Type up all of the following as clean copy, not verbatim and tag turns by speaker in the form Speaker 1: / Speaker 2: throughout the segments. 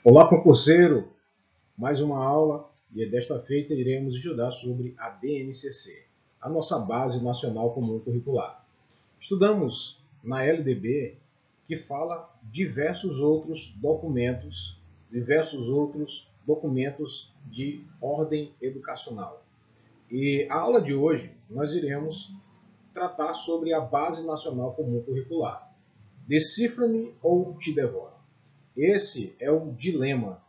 Speaker 1: Olá, concurseiro! Mais uma aula e desta feita iremos estudar sobre a BNCC, a nossa Base Nacional Comum Curricular. Estudamos na LDB que fala diversos outros documentos de ordem educacional. E a aula de hoje nós iremos tratar sobre a Base Nacional Comum Curricular. Decifra-me ou te devoro. Esse é o dilema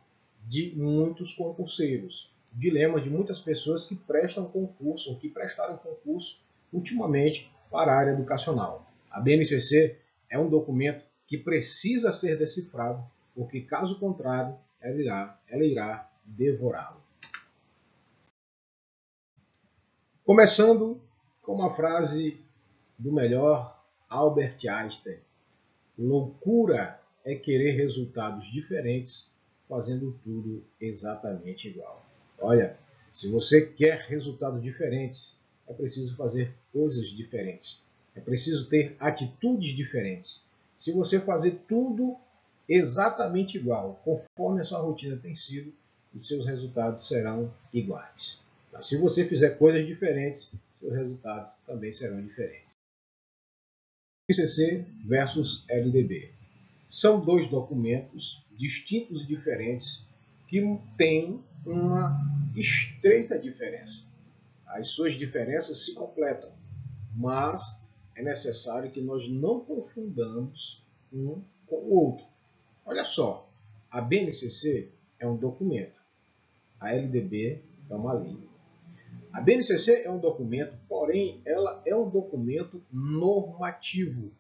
Speaker 1: de muitos concurseiros, o dilema de muitas pessoas que prestam concurso, ou que prestaram concurso ultimamente para a área educacional. A BNCC é um documento que precisa ser decifrado, porque caso contrário, ela irá devorá-lo. Começando com uma frase do melhor Albert Einstein: loucura é querer resultados diferentes fazendo tudo exatamente igual. Olha, se você quer resultados diferentes, é preciso fazer coisas diferentes. É preciso ter atitudes diferentes. Se você fazer tudo exatamente igual, conforme a sua rotina tem sido, os seus resultados serão iguais. Mas se você fizer coisas diferentes, seus resultados também serão diferentes. BNCC versus LDB. São dois documentos distintos e diferentes que têm uma estreita diferença. As suas diferenças se completam, mas é necessário que nós não confundamos um com o outro. Olha só, a BNCC é um documento, a LDB é uma lei. A BNCC é um documento, porém, ela é um documento normativo.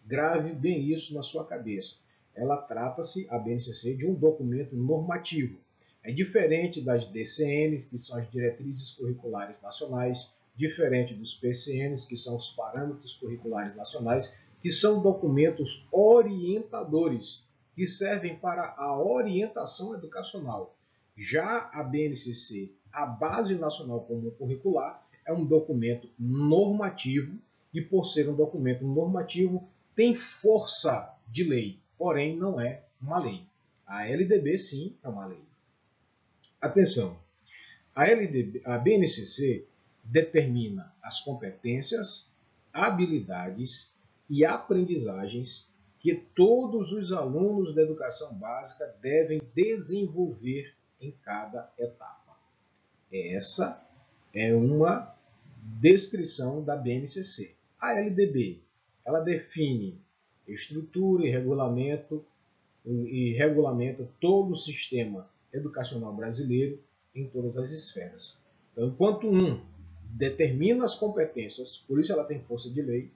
Speaker 1: Grave bem isso na sua cabeça. Ela trata-se, a BNCC, de um documento normativo. É diferente das DCNs, que são as Diretrizes Curriculares Nacionais, diferente dos PCNs, que são os Parâmetros Curriculares Nacionais, que são documentos orientadores, que servem para a orientação educacional. Já a BNCC, a Base Nacional Comum Curricular, é um documento normativo e, por ser um documento normativo, tem força de lei, porém não é uma lei. A LDB, sim, é uma lei. Atenção, a BNCC determina as competências, habilidades e aprendizagens que todos os alunos da educação básica devem desenvolver em cada etapa. Essa é uma descrição da BNCC. A LDB, ela define estrutura e regulamenta todo o sistema educacional brasileiro em todas as esferas. Então, enquanto um determina as competências, por isso ela tem força de lei,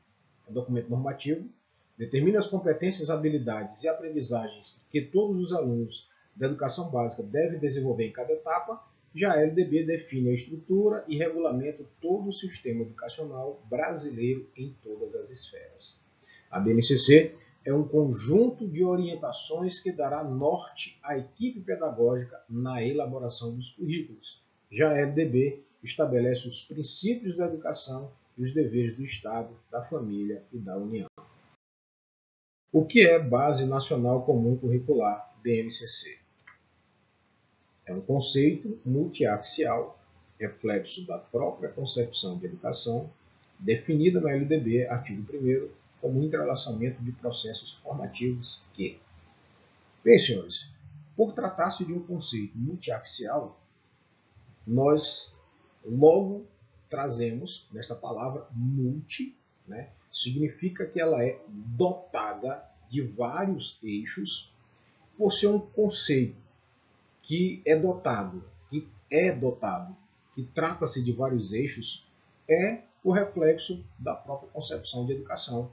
Speaker 1: é um documento normativo, determina as competências, habilidades e aprendizagens que todos os alunos da educação básica devem desenvolver em cada etapa. Já a LDB define a estrutura e regulamenta todo o sistema educacional brasileiro em todas as esferas. A BNCC é um conjunto de orientações que dará norte à equipe pedagógica na elaboração dos currículos. Já a LDB estabelece os princípios da educação e os deveres do Estado, da família e da União. O que é Base Nacional Comum Curricular, BNCC? É um conceito multiaxial, reflexo da própria concepção de educação, definida na LDB, artigo 1º, como entrelaçamento de processos formativos que... Bem, senhores, por tratar-se de um conceito multiaxial, nós logo trazemos nessa palavra multi, né? Significa que ela é dotada de vários eixos, por ser um conceito que trata-se de vários eixos, é o reflexo da própria concepção de educação,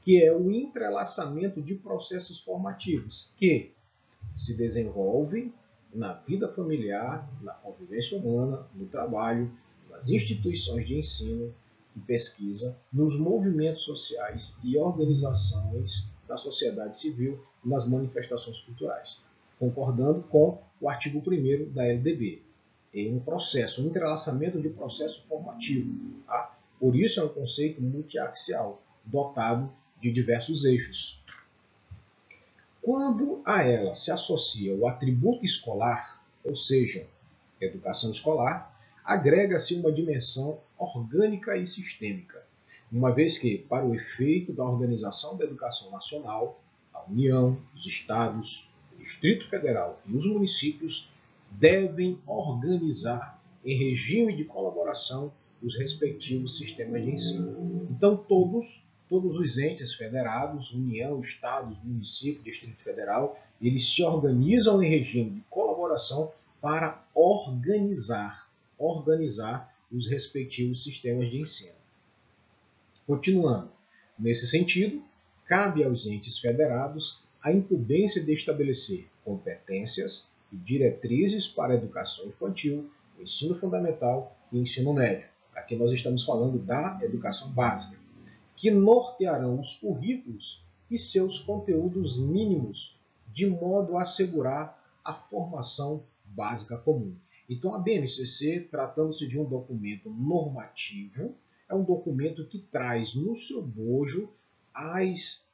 Speaker 1: que é o entrelaçamento de processos formativos que se desenvolvem na vida familiar, na convivência humana, no trabalho, nas instituições de ensino e pesquisa, nos movimentos sociais e organizações da sociedade civil e nas manifestações culturais, concordando com o artigo 1º da LDB. É um processo, um entrelaçamento de processo formativo. Tá? Por isso é um conceito multiaxial, dotado de diversos eixos. Quando a ela se associa o atributo escolar, ou seja, educação escolar, agrega-se uma dimensão orgânica e sistêmica, uma vez que, para o efeito da organização da educação nacional, a União, os Estados, o Distrito Federal e os municípios devem organizar em regime de colaboração os respectivos sistemas de ensino. Então, todos os entes federados, União, Estados, município, Distrito Federal, eles se organizam em regime de colaboração para organizar os respectivos sistemas de ensino. Continuando, nesse sentido, cabe aos entes federados a incumbência de estabelecer competências e diretrizes para a educação infantil, ensino fundamental e ensino médio. Aqui nós estamos falando da educação básica, que nortearão os currículos e seus conteúdos mínimos, de modo a assegurar a formação básica comum. Então, a BNCC, tratando-se de um documento normativo, é um documento que traz no seu bojo as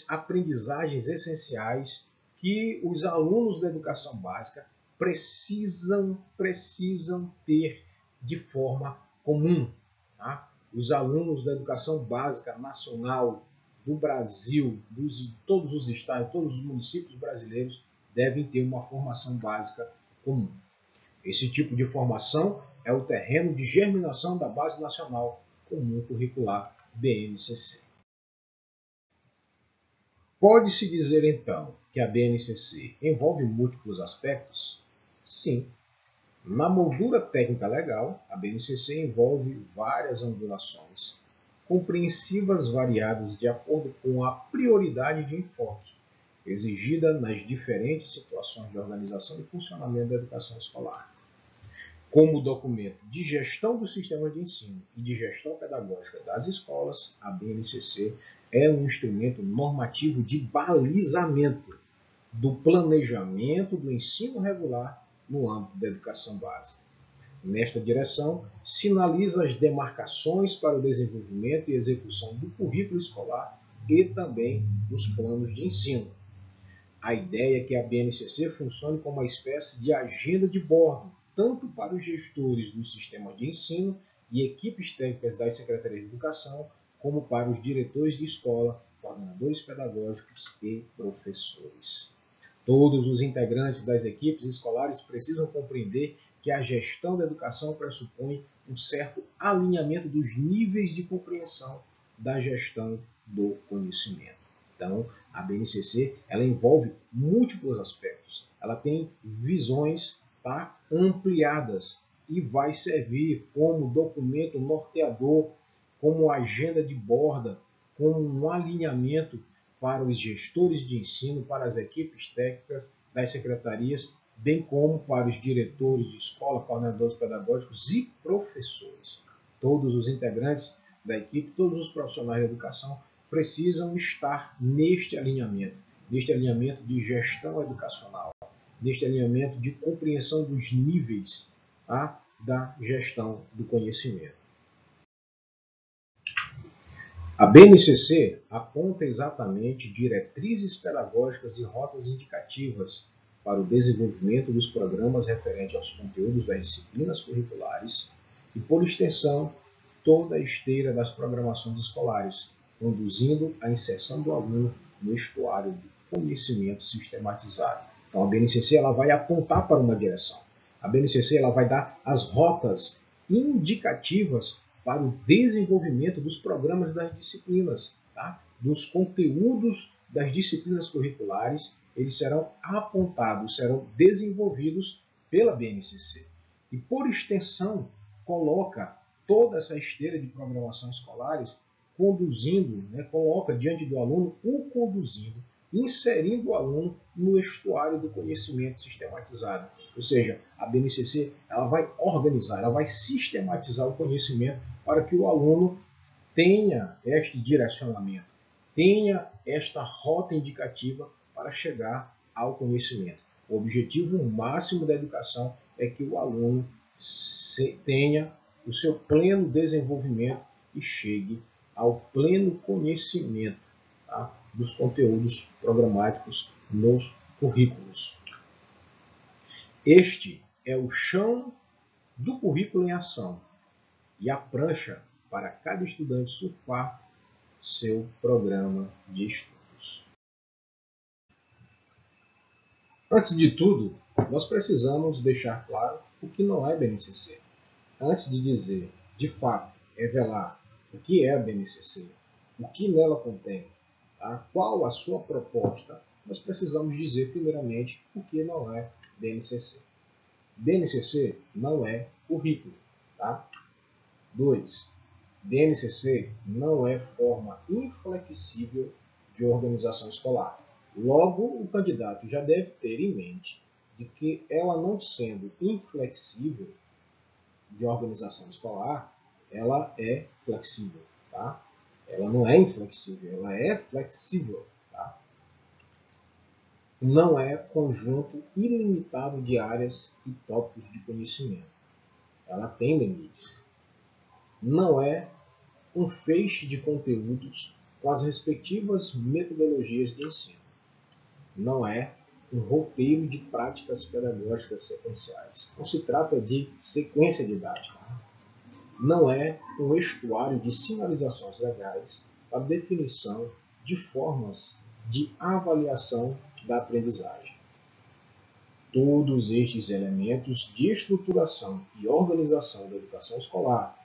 Speaker 1: aprendizagens essenciais que os alunos da educação básica precisam ter de forma comum. Tá? Os alunos da educação básica nacional do Brasil, de todos os estados, todos os municípios brasileiros, devem ter uma formação básica comum. Esse tipo de formação é o terreno de germinação da Base Nacional Comum Curricular, BNCC. Pode-se dizer, então, que a BNCC envolve múltiplos aspectos? Sim. Na moldura técnica legal, a BNCC envolve várias angulações, compreensivas variadas de acordo com a prioridade de enfoque, exigida nas diferentes situações de organização e funcionamento da educação escolar. Como documento de gestão do sistema de ensino e de gestão pedagógica das escolas, a BNCC é um instrumento normativo de balizamento do planejamento do ensino regular no âmbito da educação básica. Nesta direção, sinaliza as demarcações para o desenvolvimento e execução do currículo escolar e também dos planos de ensino. A ideia é que a BNCC funcione como uma espécie de agenda de bordo, tanto para os gestores dos sistemas de ensino e equipes técnicas das secretarias de educação, como para os diretores de escola, coordenadores pedagógicos e professores. Todos os integrantes das equipes escolares precisam compreender que a gestão da educação pressupõe um certo alinhamento dos níveis de compreensão da gestão do conhecimento. Então, a BNCC ela envolve múltiplos aspectos. Ela tem visões ampliadas e vai servir como documento norteador, como agenda de borda, como um alinhamento para os gestores de ensino, para as equipes técnicas das secretarias, bem como para os diretores de escola, coordenadores pedagógicos e professores. Todos os integrantes da equipe, todos os profissionais da educação precisam estar neste alinhamento de gestão educacional, neste alinhamento de compreensão dos níveis da gestão do conhecimento. A BNCC aponta exatamente diretrizes pedagógicas e rotas indicativas para o desenvolvimento dos programas referentes aos conteúdos das disciplinas curriculares e, por extensão, toda a esteira das programações escolares, conduzindo à inserção do aluno no estuário do conhecimento sistematizado. Então, a BNCC ela vai apontar para uma direção. A BNCC ela vai dar as rotas indicativas para o desenvolvimento dos programas das disciplinas, dos conteúdos das disciplinas curriculares, eles serão apontados, serão desenvolvidos pela BNCC. E, por extensão, coloca toda essa esteira de programação escolares conduzindo, coloca diante do aluno o conduzindo, inserindo o aluno no estuário do conhecimento sistematizado. Ou seja, a BNCC ela vai organizar, ela vai sistematizar o conhecimento para que o aluno tenha este direcionamento, tenha esta rota indicativa para chegar ao conhecimento. O objetivo máximo da educação é que o aluno tenha o seu pleno desenvolvimento e chegue ao pleno conhecimento dos conteúdos programáticos nos currículos. Este é o chão do currículo em ação e a prancha para cada estudante surfar seu programa de estudos. Antes de tudo, nós precisamos deixar claro o que não é BNCC. Antes de dizer, de fato, revelar o que é a BNCC, o que nela contém, tá? Qual a sua proposta, nós precisamos dizer primeiramente o que não é BNCC. BNCC não é currículo. Tá? 2. BNCC não é forma inflexível de organização escolar. Logo, o candidato já deve ter em mente de que ela não sendo inflexível de organização escolar, ela é flexível. Tá? Ela não é inflexível, ela é flexível. Tá? Não é conjunto ilimitado de áreas e tópicos de conhecimento. Ela tem limites. Não é um feixe de conteúdos com as respectivas metodologias de ensino. Não é um roteiro de práticas pedagógicas sequenciais. Não se trata de sequência didática. Não é um estuário de sinalizações legais para definição de formas de avaliação da aprendizagem. Todos estes elementos de estruturação e organização da educação escolar,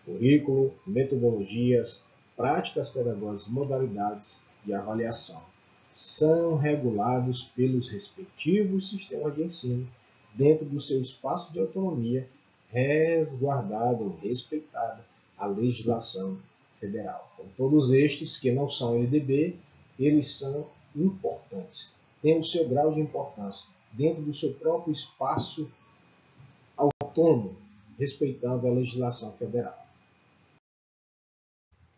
Speaker 1: currículo, metodologias, práticas pedagógicas, modalidades e avaliação, são regulados pelos respectivos sistemas de ensino dentro do seu espaço de autonomia, resguardada ou respeitada a legislação federal. Então, todos estes que não são LDB, eles são importantes, têm o seu grau de importância dentro do seu próprio espaço autônomo, respeitando a legislação federal.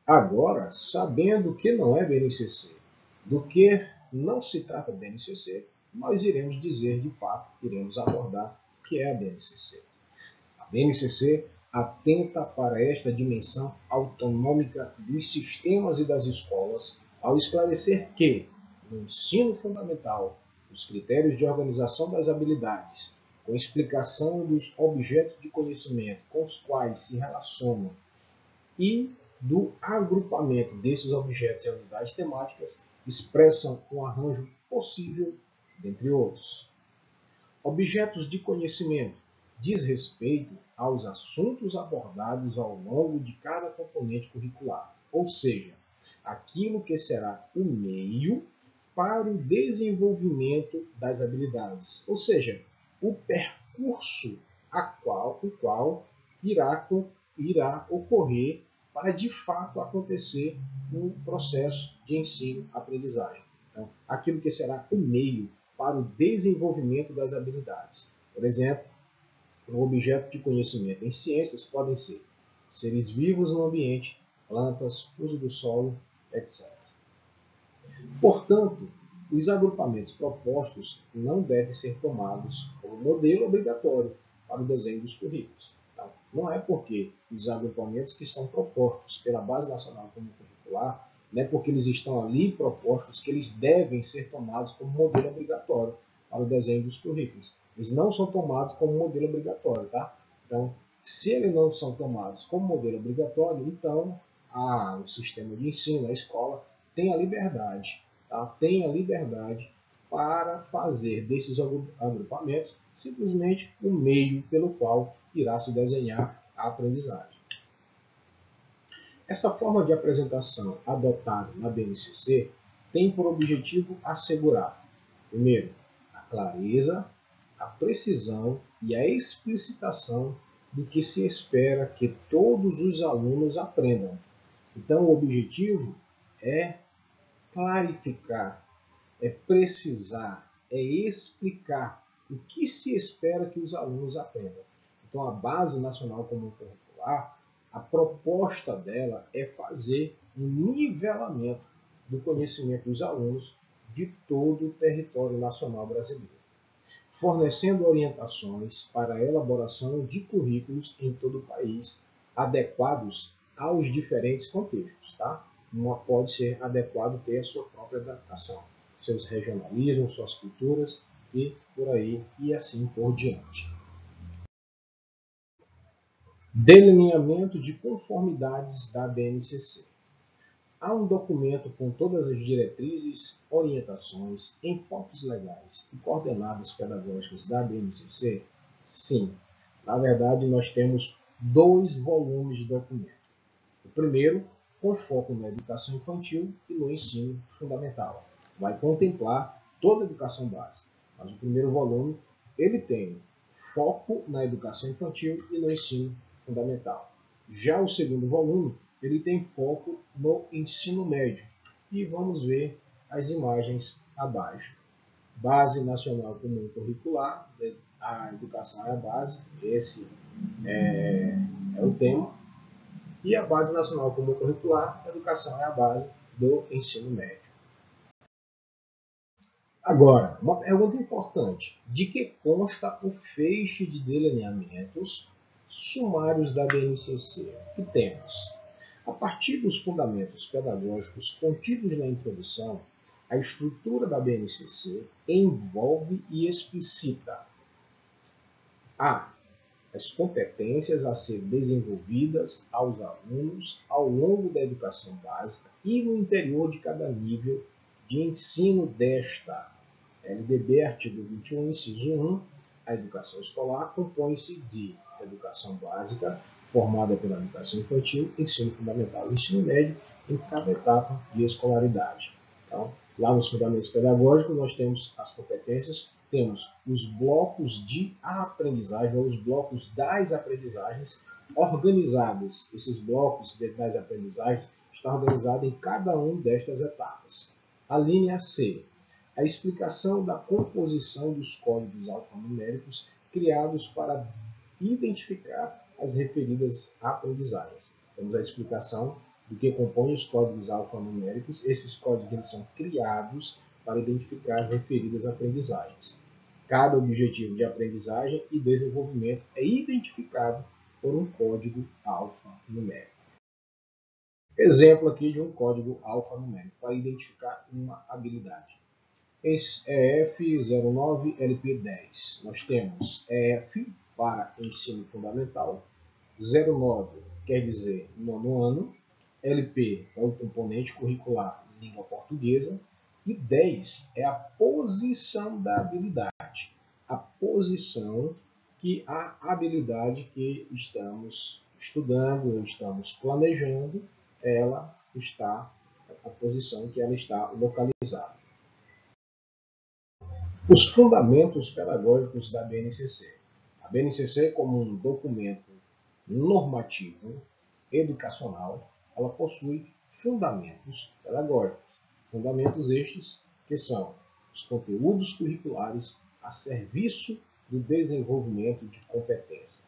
Speaker 1: Agora, sabendo que não é BNCC, do que não se trata BNCC, nós iremos dizer de fato, iremos abordar o que é a BNCC. A BNCC atenta para esta dimensão autonômica dos sistemas e das escolas ao esclarecer que, no ensino fundamental, os critérios de organização das habilidades, com explicação dos objetos de conhecimento com os quais se relacionam e do agrupamento desses objetos e unidades temáticas expressam um arranjo possível, dentre outros. Objetos de conhecimento diz respeito aos assuntos abordados ao longo de cada componente curricular, ou seja, aquilo que será o meio para o desenvolvimento das habilidades, ou seja, o percurso o qual irá ocorrer para de fato acontecer um processo de ensino-aprendizagem. Então, aquilo que será o meio para o desenvolvimento das habilidades. Por exemplo, um objeto de conhecimento em ciências podem ser seres vivos no ambiente, plantas, uso do solo, etc. Portanto, os agrupamentos propostos não devem ser tomados como modelo obrigatório para o desenho dos currículos. Tá? Não é porque os agrupamentos que são propostos pela Base Nacional Comum Curricular, não é porque eles estão ali propostos que eles devem ser tomados como modelo obrigatório para o desenho dos currículos. Eles não são tomados como modelo obrigatório. Tá? Então, se eles não são tomados como modelo obrigatório, então o sistema de ensino, a escola, tem a liberdade. Tá? Tem a liberdade para fazer desses agrupamentos simplesmente o meio pelo qual irá se desenhar a aprendizagem. Essa forma de apresentação adotada na BNCC tem por objetivo assegurar, primeiro, a clareza, a precisão e a explicitação do que se espera que todos os alunos aprendam. Então, o objetivo é clarificar, é precisar, é explicar o que se espera que os alunos aprendam. Então, a Base Nacional Comum Curricular, a proposta dela é fazer um nivelamento do conhecimento dos alunos de todo o território nacional brasileiro, fornecendo orientações para a elaboração de currículos em todo o país, adequados aos diferentes contextos. Tá? pode ser adequado ter a sua própria adaptação, seus regionalismos, suas culturas e por aí e assim por diante. Delineamento de conformidades da BNCC. Há um documento com todas as diretrizes, orientações, enfoques legais e coordenadas pedagógicas da BNCC? Sim. Na verdade, nós temos 2 volumes de documento. O primeiro, com foco na educação infantil e no ensino fundamental. Vai contemplar toda a educação básica. Mas o primeiro volume, ele tem foco na educação infantil e no ensino fundamental. Já o segundo volume, ele tem foco no ensino médio. E vamos ver as imagens abaixo. Base Nacional Comum Curricular, a educação é a base, esse é o tema. E a Base Nacional Comum Curricular, a educação é a base do ensino médio. Agora, uma pergunta importante. De que consta o feixe de delineamentos sumários da BNCC? Que temos? A partir dos fundamentos pedagógicos contidos na introdução, a estrutura da BNCC envolve e explicita a. As competências a ser desenvolvidas aos alunos ao longo da educação básica e no interior de cada nível de ensino desta. LDB, artigo 21, inciso 1, a educação escolar compõe-se de educação básica, formada pela educação infantil, ensino fundamental e ensino médio, em cada etapa de escolaridade. Então, lá nos fundamentos pedagógicos, nós temos as competências, temos os blocos de aprendizagem, ou os blocos das aprendizagens organizados. Esses blocos das aprendizagens estão organizados em cada uma destas etapas. A linha C, a explicação da composição dos códigos alfanuméricos criados para identificar as referidas aprendizagens. Temos a explicação do que compõe os códigos alfanuméricos. Esses códigos eles são criados para identificar as referidas aprendizagens. Cada objetivo de aprendizagem e desenvolvimento é identificado por um código alfanumérico. Exemplo aqui de um código alfanumérico para identificar uma habilidade. EF09 LP10. Nós temos EF para ensino fundamental, 09 quer dizer nono ano, LP é o componente curricular língua portuguesa e 10 é a posição da habilidade. A posição que a habilidade que estamos estudando, estamos planejando, ela está, a posição que ela está localizada. Os fundamentos pedagógicos da BNCC. A BNCC, como um documento normativo educacional, ela possui fundamentos pedagógicos. Fundamentos estes que são os conteúdos curriculares a serviço do desenvolvimento de competências.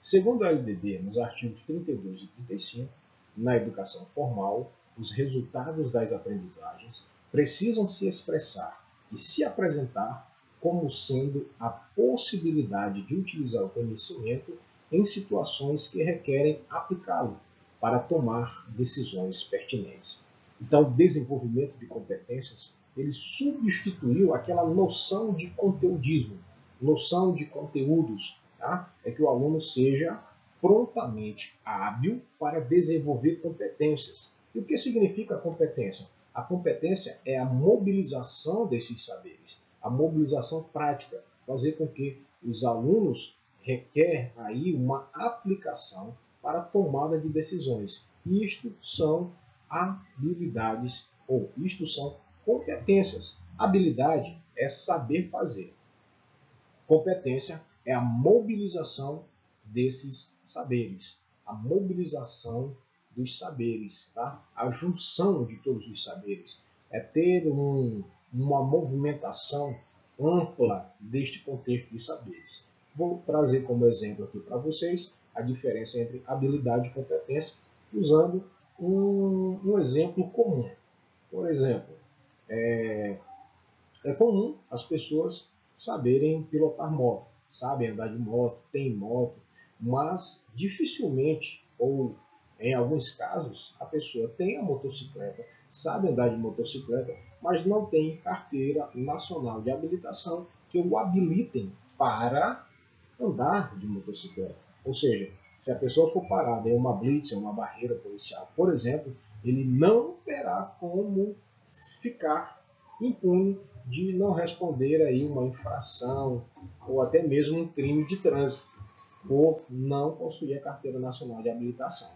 Speaker 1: Segundo a LDB, nos artigos 32 e 35, na educação formal, os resultados das aprendizagens precisam se expressar e se apresentar como sendo a possibilidade de utilizar o conhecimento em situações que requerem aplicá-lo para tomar decisões pertinentes. Então, o desenvolvimento de competências, ele substituiu aquela noção de conteudismo, noção de conteúdos, tá? É que o aluno seja prontamente hábil para desenvolver competências. E o que significa competência? A competência é a mobilização desses saberes, a mobilização prática, fazer com que os alunos requer aí uma aplicação para a tomada de decisões. Isto são habilidades, ou isto são competências. Habilidade é saber fazer. Competência é a mobilização desses saberes, a mobilização dos saberes, tá? A junção de todos os saberes, é ter uma movimentação ampla deste contexto de saberes. Vou trazer como exemplo aqui para vocês a diferença entre habilidade e competência, usando um exemplo comum. Por exemplo, é comum as pessoas saberem pilotar moto, sabem andar de moto, têm moto, mas dificilmente ou Em alguns casos, a pessoa tem a motocicleta, sabe andar de motocicleta, mas não tem carteira nacional de habilitação que o habilitem para andar de motocicleta. Ou seja, se a pessoa for parada em uma blitz, em uma barreira policial, por exemplo, ele não terá como ficar impune de não responder aí uma infração ou até mesmo um crime de trânsito por não possuir a carteira nacional de habilitação.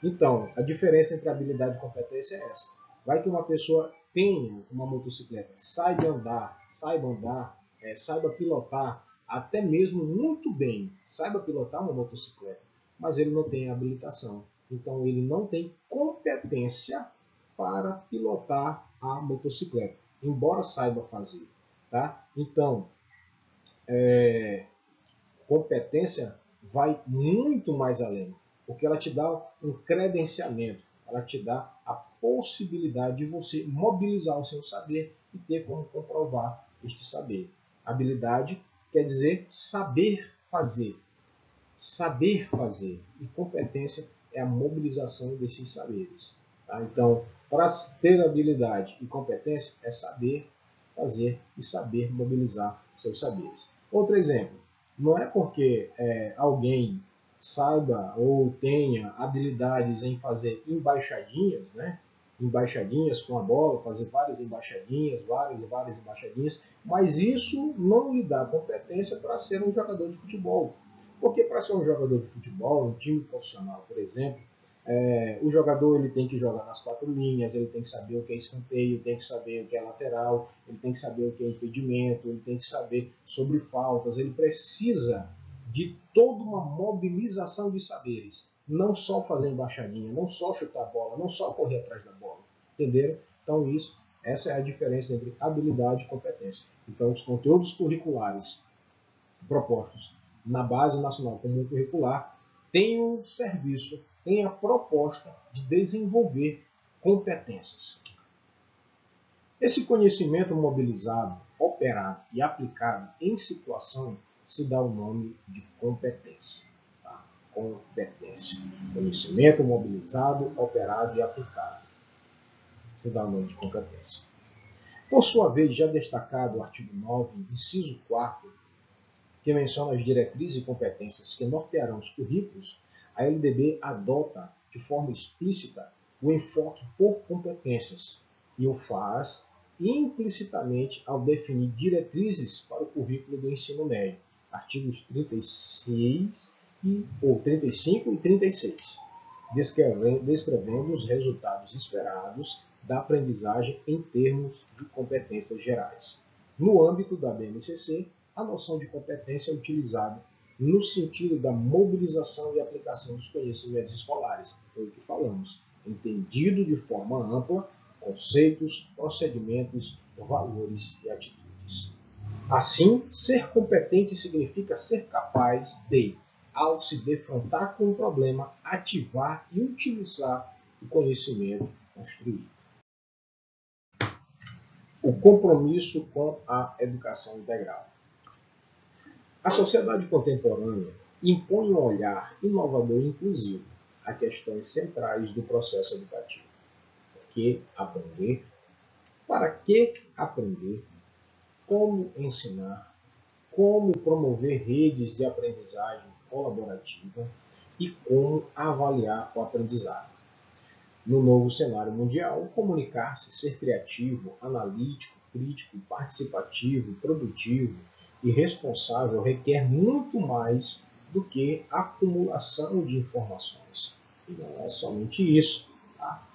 Speaker 1: Então, a diferença entre habilidade e competência é essa. Vai que uma pessoa tenha uma motocicleta, saiba andar, saiba pilotar, até mesmo muito bem, saiba pilotar uma motocicleta, mas ele não tem habilitação. Então, ele não tem competência para pilotar a motocicleta, embora saiba fazer. Tá? Então, competência vai muito mais além, porque ela te dá um credenciamento, ela te dá a possibilidade de você mobilizar o seu saber e ter como comprovar este saber. Habilidade quer dizer saber fazer. Saber fazer. E competência é a mobilização desses saberes. Tá? Então, para ter habilidade e competência, é saber fazer e saber mobilizar seus saberes. Outro exemplo. Não é porque alguém saiba ou tenha habilidades em fazer embaixadinhas, né? Embaixadinhas com a bola, fazer várias embaixadinhas, várias embaixadinhas, mas isso não lhe dá competência para ser um jogador de futebol. Porque para ser um jogador de futebol, um time profissional, por exemplo, o jogador ele tem que jogar nas 4 linhas, ele tem que saber o que é escanteio, tem que saber o que é lateral, ele tem que saber o que é impedimento, ele tem que saber sobre faltas, ele precisa de toda uma mobilização de saberes. Não só fazer embaixadinha, não só chutar a bola, não só correr atrás da bola. Entenderam? Então essa é a diferença entre habilidade e competência. Então os conteúdos curriculares propostos na Base Nacional Comum Curricular têm um serviço, têm a proposta de desenvolver competências. Esse conhecimento mobilizado, operado e aplicado em situação se dá o nome de competência. Tá? Competência. Conhecimento mobilizado, operado e aplicado se dá o nome de competência. Por sua vez, já destacado o artigo 9, inciso 4, que menciona as diretrizes e competências que nortearão os currículos, a LDB adota de forma explícita o enfoque por competências e o faz implicitamente ao definir diretrizes para o currículo do ensino médio, artigos 36 ou 35 e 36, descrevendo os resultados esperados da aprendizagem em termos de competências gerais. No âmbito da BNCC, a noção de competência é utilizada no sentido da mobilização e aplicação dos conhecimentos escolares, foi o que falamos, entendido de forma ampla, conceitos, procedimentos, valores e atitudes. Assim, ser competente significa ser capaz de, ao se defrontar com um problema, ativar e utilizar o conhecimento construído. O compromisso com a educação integral. A sociedade contemporânea impõe um olhar inovador e inclusivo a questões centrais do processo educativo. Por que aprender? Para que aprender? Como ensinar? Como promover redes de aprendizagem colaborativa e como avaliar o aprendizado. No novo cenário mundial, comunicar-se, ser criativo, analítico, crítico, participativo, produtivo e responsável requer muito mais do que acumulação de informações. E não é somente isso. Tá?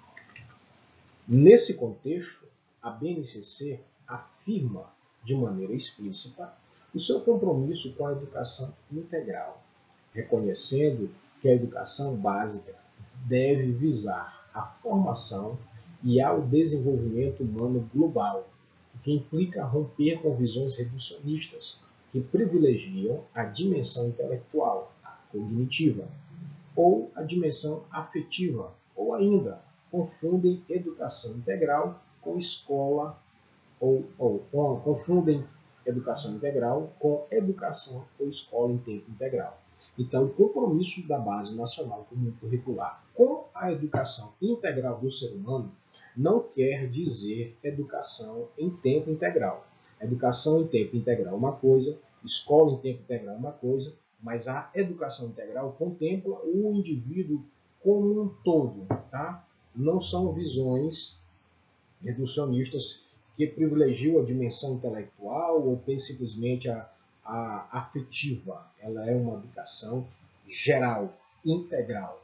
Speaker 1: Nesse contexto, a BNCC afirma de maneira explícita o seu compromisso com a educação integral, reconhecendo que a educação básica deve visar a formação e ao desenvolvimento humano global, o que implica romper com visões reducionistas que privilegiam a dimensão intelectual, a cognitiva, ou a dimensão afetiva, ou ainda confundem educação integral com escola, confundem educação integral com educação ou escola em tempo integral. Então, o compromisso da Base Nacional Comum Curricular com a educação integral do ser humano não quer dizer educação em tempo integral. Educação em tempo integral é uma coisa, escola em tempo integral é uma coisa, mas a educação integral contempla o indivíduo como um todo, tá? Não são visões reducionistas que privilegiam a dimensão intelectual ou simplesmente a afetiva. Ela é uma educação geral, integral.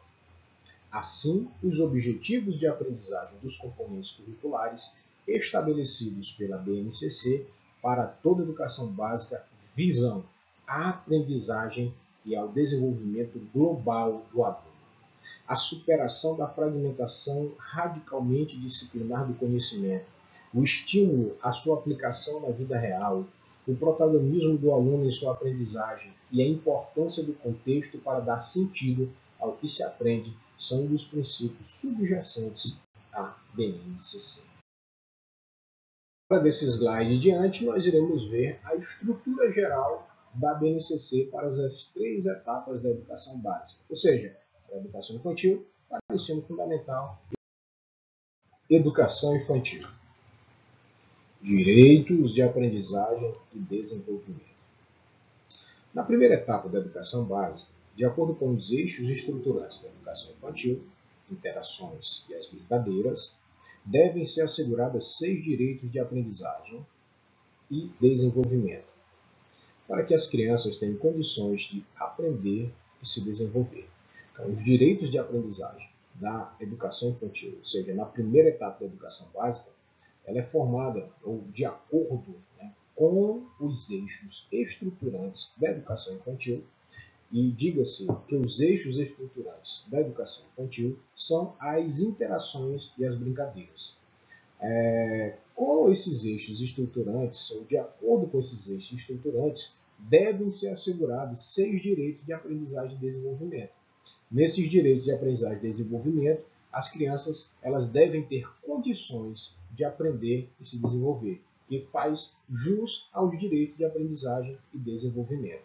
Speaker 1: Assim, os objetivos de aprendizagem dos componentes curriculares estabelecidos pela BNCC para toda a educação básica visam a aprendizagem e ao desenvolvimento global do aluno, a superação da fragmentação radicalmente disciplinar do conhecimento, o estímulo à sua aplicação na vida real, o protagonismo do aluno em sua aprendizagem e a importância do contexto para dar sentido ao que se aprende são um dos princípios subjacentes à BNCC. Para desse slide em diante, nós iremos ver a estrutura geral da BNCC para as 3 etapas da educação básica, ou seja, para a educação infantil, para o ensino fundamental e educação infantil. Direitos de aprendizagem e desenvolvimento. Na primeira etapa da educação básica, de acordo com os eixos estruturantes da educação infantil, interações e as brincadeiras, devem ser asseguradas 6 direitos de aprendizagem e desenvolvimento, para que as crianças tenham condições de aprender e se desenvolver. Então, os direitos de aprendizagem da educação infantil, ou seja, na primeira etapa da educação básica, ela é formada ou de acordo, com os eixos estruturantes da educação infantil, e diga-se que os eixos estruturantes da educação infantil são as interações e as brincadeiras. Com esses eixos estruturantes, ou de acordo com esses eixos estruturantes, devem ser assegurados 6 direitos de aprendizagem e desenvolvimento. Nesses direitos de aprendizagem e desenvolvimento, as crianças elas devem ter condições de aprender e se desenvolver, que faz jus aos direitos de aprendizagem e desenvolvimento.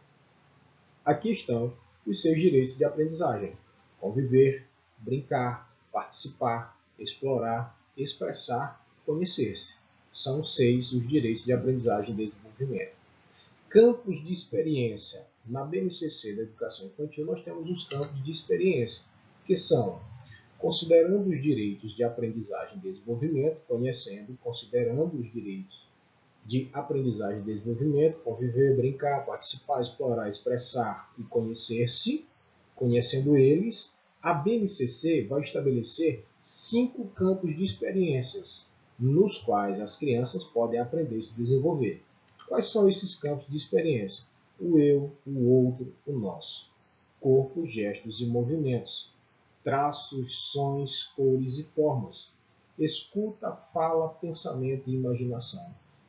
Speaker 1: Aqui estão os 6 direitos de aprendizagem: conviver, brincar, participar, explorar, expressar, conhecer-se. São 6 os direitos de aprendizagem e desenvolvimento. Campos de experiência. Na BNCC da Educação Infantil, nós temos os campos de experiência, que são considerando os direitos de aprendizagem e desenvolvimento, considerando os direitos de aprendizagem e desenvolvimento, conviver, brincar, participar, explorar, expressar e conhecer-se. Conhecendo eles, a BNCC vai estabelecer 5 campos de experiências, nos quais as crianças podem aprender e se desenvolver. Quais são esses campos de experiência? O eu, o outro, o nosso. Corpo, gestos e movimentos. Traços, sons, cores e formas. Escuta, fala, pensamento e imaginação.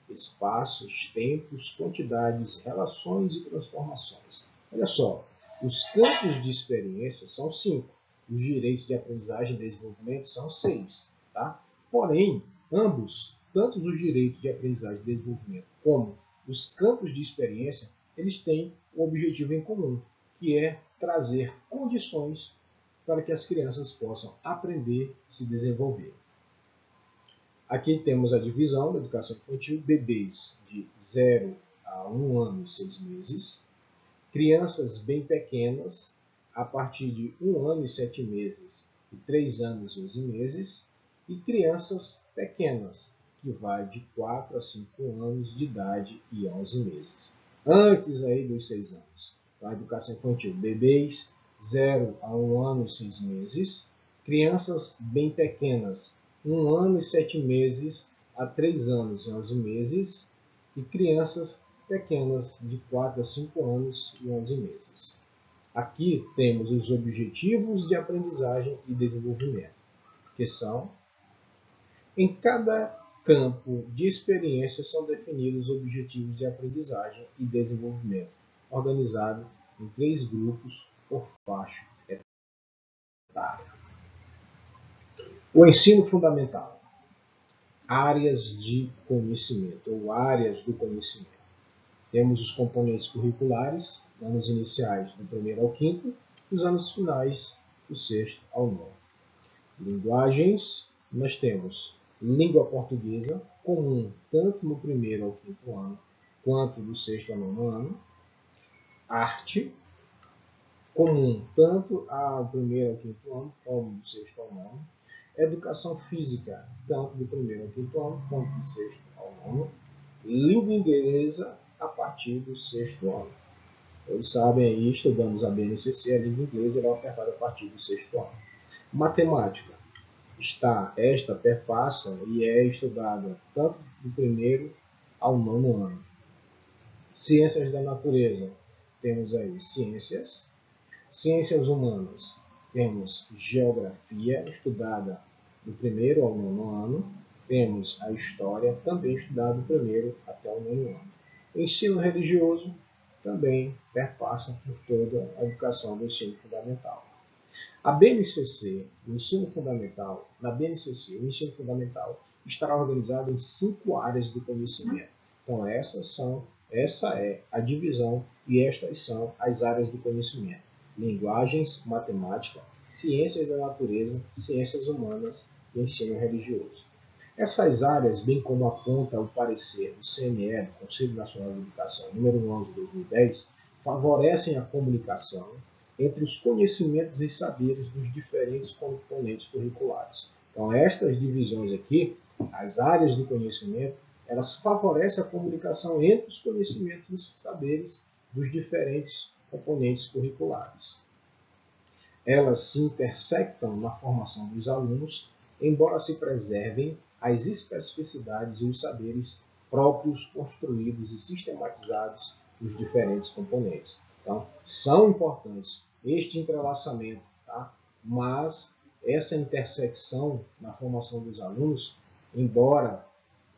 Speaker 1: Espaços, tempos, quantidades, relações e transformações. Olha só, os campos de experiência são 5. Os direitos de aprendizagem e desenvolvimento são 6. Tá? Porém, ambos, tanto os direitos de aprendizagem e desenvolvimento como os campos de experiência, eles têm um objetivo em comum, que é trazer condições para que as crianças possam aprender e se desenvolver. Aqui temos a divisão da educação infantil: bebês de 0 a 1 ano e 6 meses, crianças bem pequenas a partir de 1 ano e 7 meses e 3 anos e 11 meses, e crianças pequenas, que vai de 4 a 5 anos de idade e 11 meses. Antes aí dos 6 anos. Então, a educação infantil: bebês 0 a 1 ano e 6 meses, crianças bem pequenas 1 ano e 7 meses a 3 anos e 11 meses, e crianças pequenas de 4 a 5 anos e 11 meses. Aqui temos os objetivos de aprendizagem e desenvolvimento, que são, em cada campo de experiência são definidos objetivos de aprendizagem e desenvolvimento, organizado em 3 grupos por faixa etária. O ensino fundamental. Áreas de conhecimento, ou áreas do conhecimento. Temos os componentes curriculares, anos iniciais do 1º ao 5º, e os anos finais do 6º ao 9º. Linguagens, nós temos língua portuguesa, comum tanto no 1º ao 5º ano, quanto do 6º ao 9º ano. Arte, comum tanto ao 1º ao 5º ano, como do 6º ao 9º. Educação física, tanto do 1º ao 5º ano, quanto do 6º ao 9º. Língua inglesa, a partir do 6º ano. Todos sabem aí, estudamos a BNCC, a língua inglesa é ofertada a partir do 6º ano. Matemática, esta perpassa e é estudada tanto do 1º ao 9º ano. Ciências da natureza, temos aí ciências. Ciências humanas, temos geografia, estudada do 1º ao 9º ano. Temos a história, também estudada do 1º até o 9º ano. Ensino religioso, também perpassa por toda a educação do ensino fundamental. A BNCC, o ensino fundamental, na BNCC, o ensino fundamental estará organizado em 5 áreas do conhecimento. Então, essa é a divisão e estas são as áreas do conhecimento: linguagens, matemática, ciências da natureza, ciências humanas e ensino religioso. Essas áreas, bem como aponta o parecer do CNE, do Conselho Nacional de Educação, número 11 de 2010, favorecem a comunicação entre os conhecimentos e saberes dos diferentes componentes curriculares. Então, estas divisões aqui, as áreas de conhecimento, elas favorecem a comunicação entre os conhecimentos e os saberes dos diferentes componentes curriculares. Elas se intersectam na formação dos alunos, embora se preservem as especificidades e os saberes próprios, construídos e sistematizados dos diferentes componentes. Então, são importantes este entrelaçamento, tá? Mas essa intersecção na formação dos alunos, embora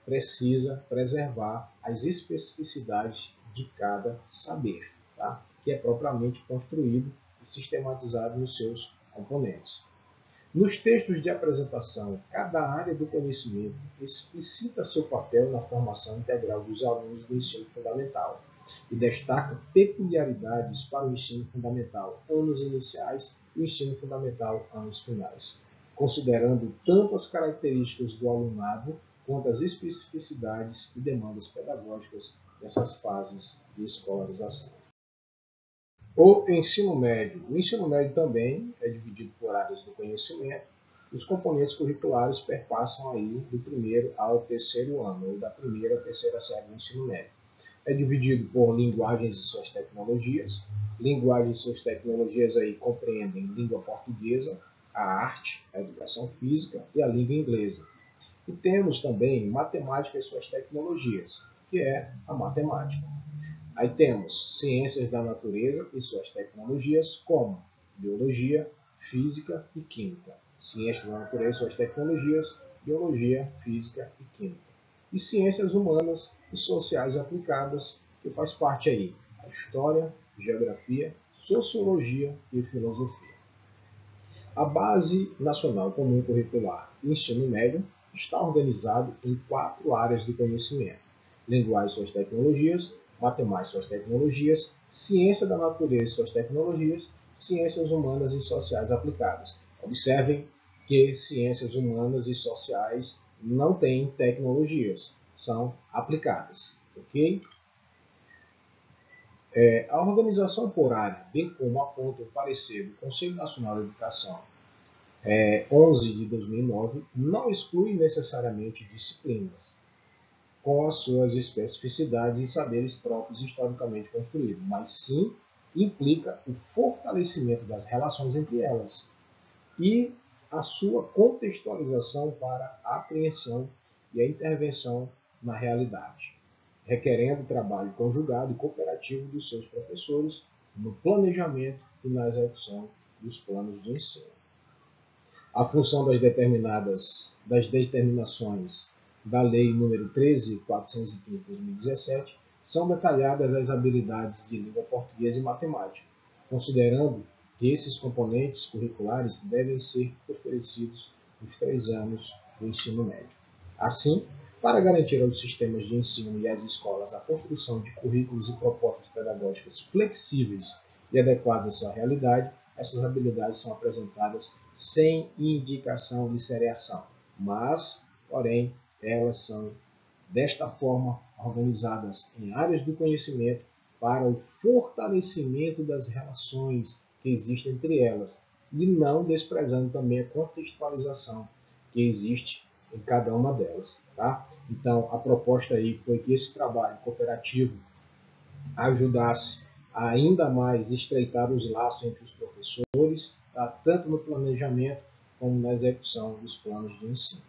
Speaker 1: precisa preservar as especificidades de cada saber, tá? Que é propriamente construído e sistematizado nos seus componentes. Nos textos de apresentação, cada área do conhecimento explicita seu papel na formação integral dos alunos do ensino fundamental e destaca peculiaridades para o ensino fundamental, anos iniciais, e o ensino fundamental, anos finais, considerando tanto as características do alunado quanto as especificidades e demandas pedagógicas dessas fases de escolarização. O ensino médio. O ensino médio também é dividido por áreas do conhecimento. Os componentes curriculares perpassam aí do 1º ao 3º ano, ou da 1ª à 3ª série do ensino médio. É dividido por linguagens e suas tecnologias. Linguagens e suas tecnologias aí compreendem língua portuguesa, a arte, a educação física e a língua inglesa. E temos também matemática e suas tecnologias, que é a matemática. Aí temos ciências da natureza e suas tecnologias, como biologia, física e química. Ciências da natureza e suas tecnologias, biologia, física e química. E ciências humanas e sociais aplicadas, que faz parte aí a história, geografia, sociologia e filosofia. A Base Nacional Comum Curricular e Ensino Médio está organizado em 4 áreas do conhecimento: linguagem e suas tecnologias, matemática e suas tecnologias, ciência da natureza e suas tecnologias, ciências humanas e sociais aplicadas. Observem que ciências humanas e sociais não têm tecnologias, são aplicadas, ok? A organização por área, bem como aponta o parecer do Conselho Nacional de Educação 11 de 2009, não exclui necessariamente disciplinas com as suas especificidades e saberes próprios historicamente construídos, mas sim implica o fortalecimento das relações entre elas e a sua contextualização para a apreensão e a intervenção na realidade, requerendo trabalho conjugado e cooperativo dos seus professores no planejamento e na execução dos planos de ensino. A função das determinações da Lei nº 13.415 de 2017 são detalhadas as habilidades de língua portuguesa e matemática, considerando que esses componentes curriculares devem ser oferecidos nos 3 anos do ensino médio. Assim, Para garantir aos sistemas de ensino e às escolas a construção de currículos e propostas pedagógicas flexíveis e adequadas à sua realidade, essas habilidades são apresentadas sem indicação de seriação, mas, porém, elas são, desta forma, organizadas em áreas do conhecimento para o fortalecimento das relações que existem entre elas e não desprezando também a contextualização que existe em cada uma delas. Tá? Então, a proposta aí foi que esse trabalho cooperativo ajudasse a ainda mais estreitar os laços entre os professores, tá? Tanto no planejamento como na execução dos planos de ensino.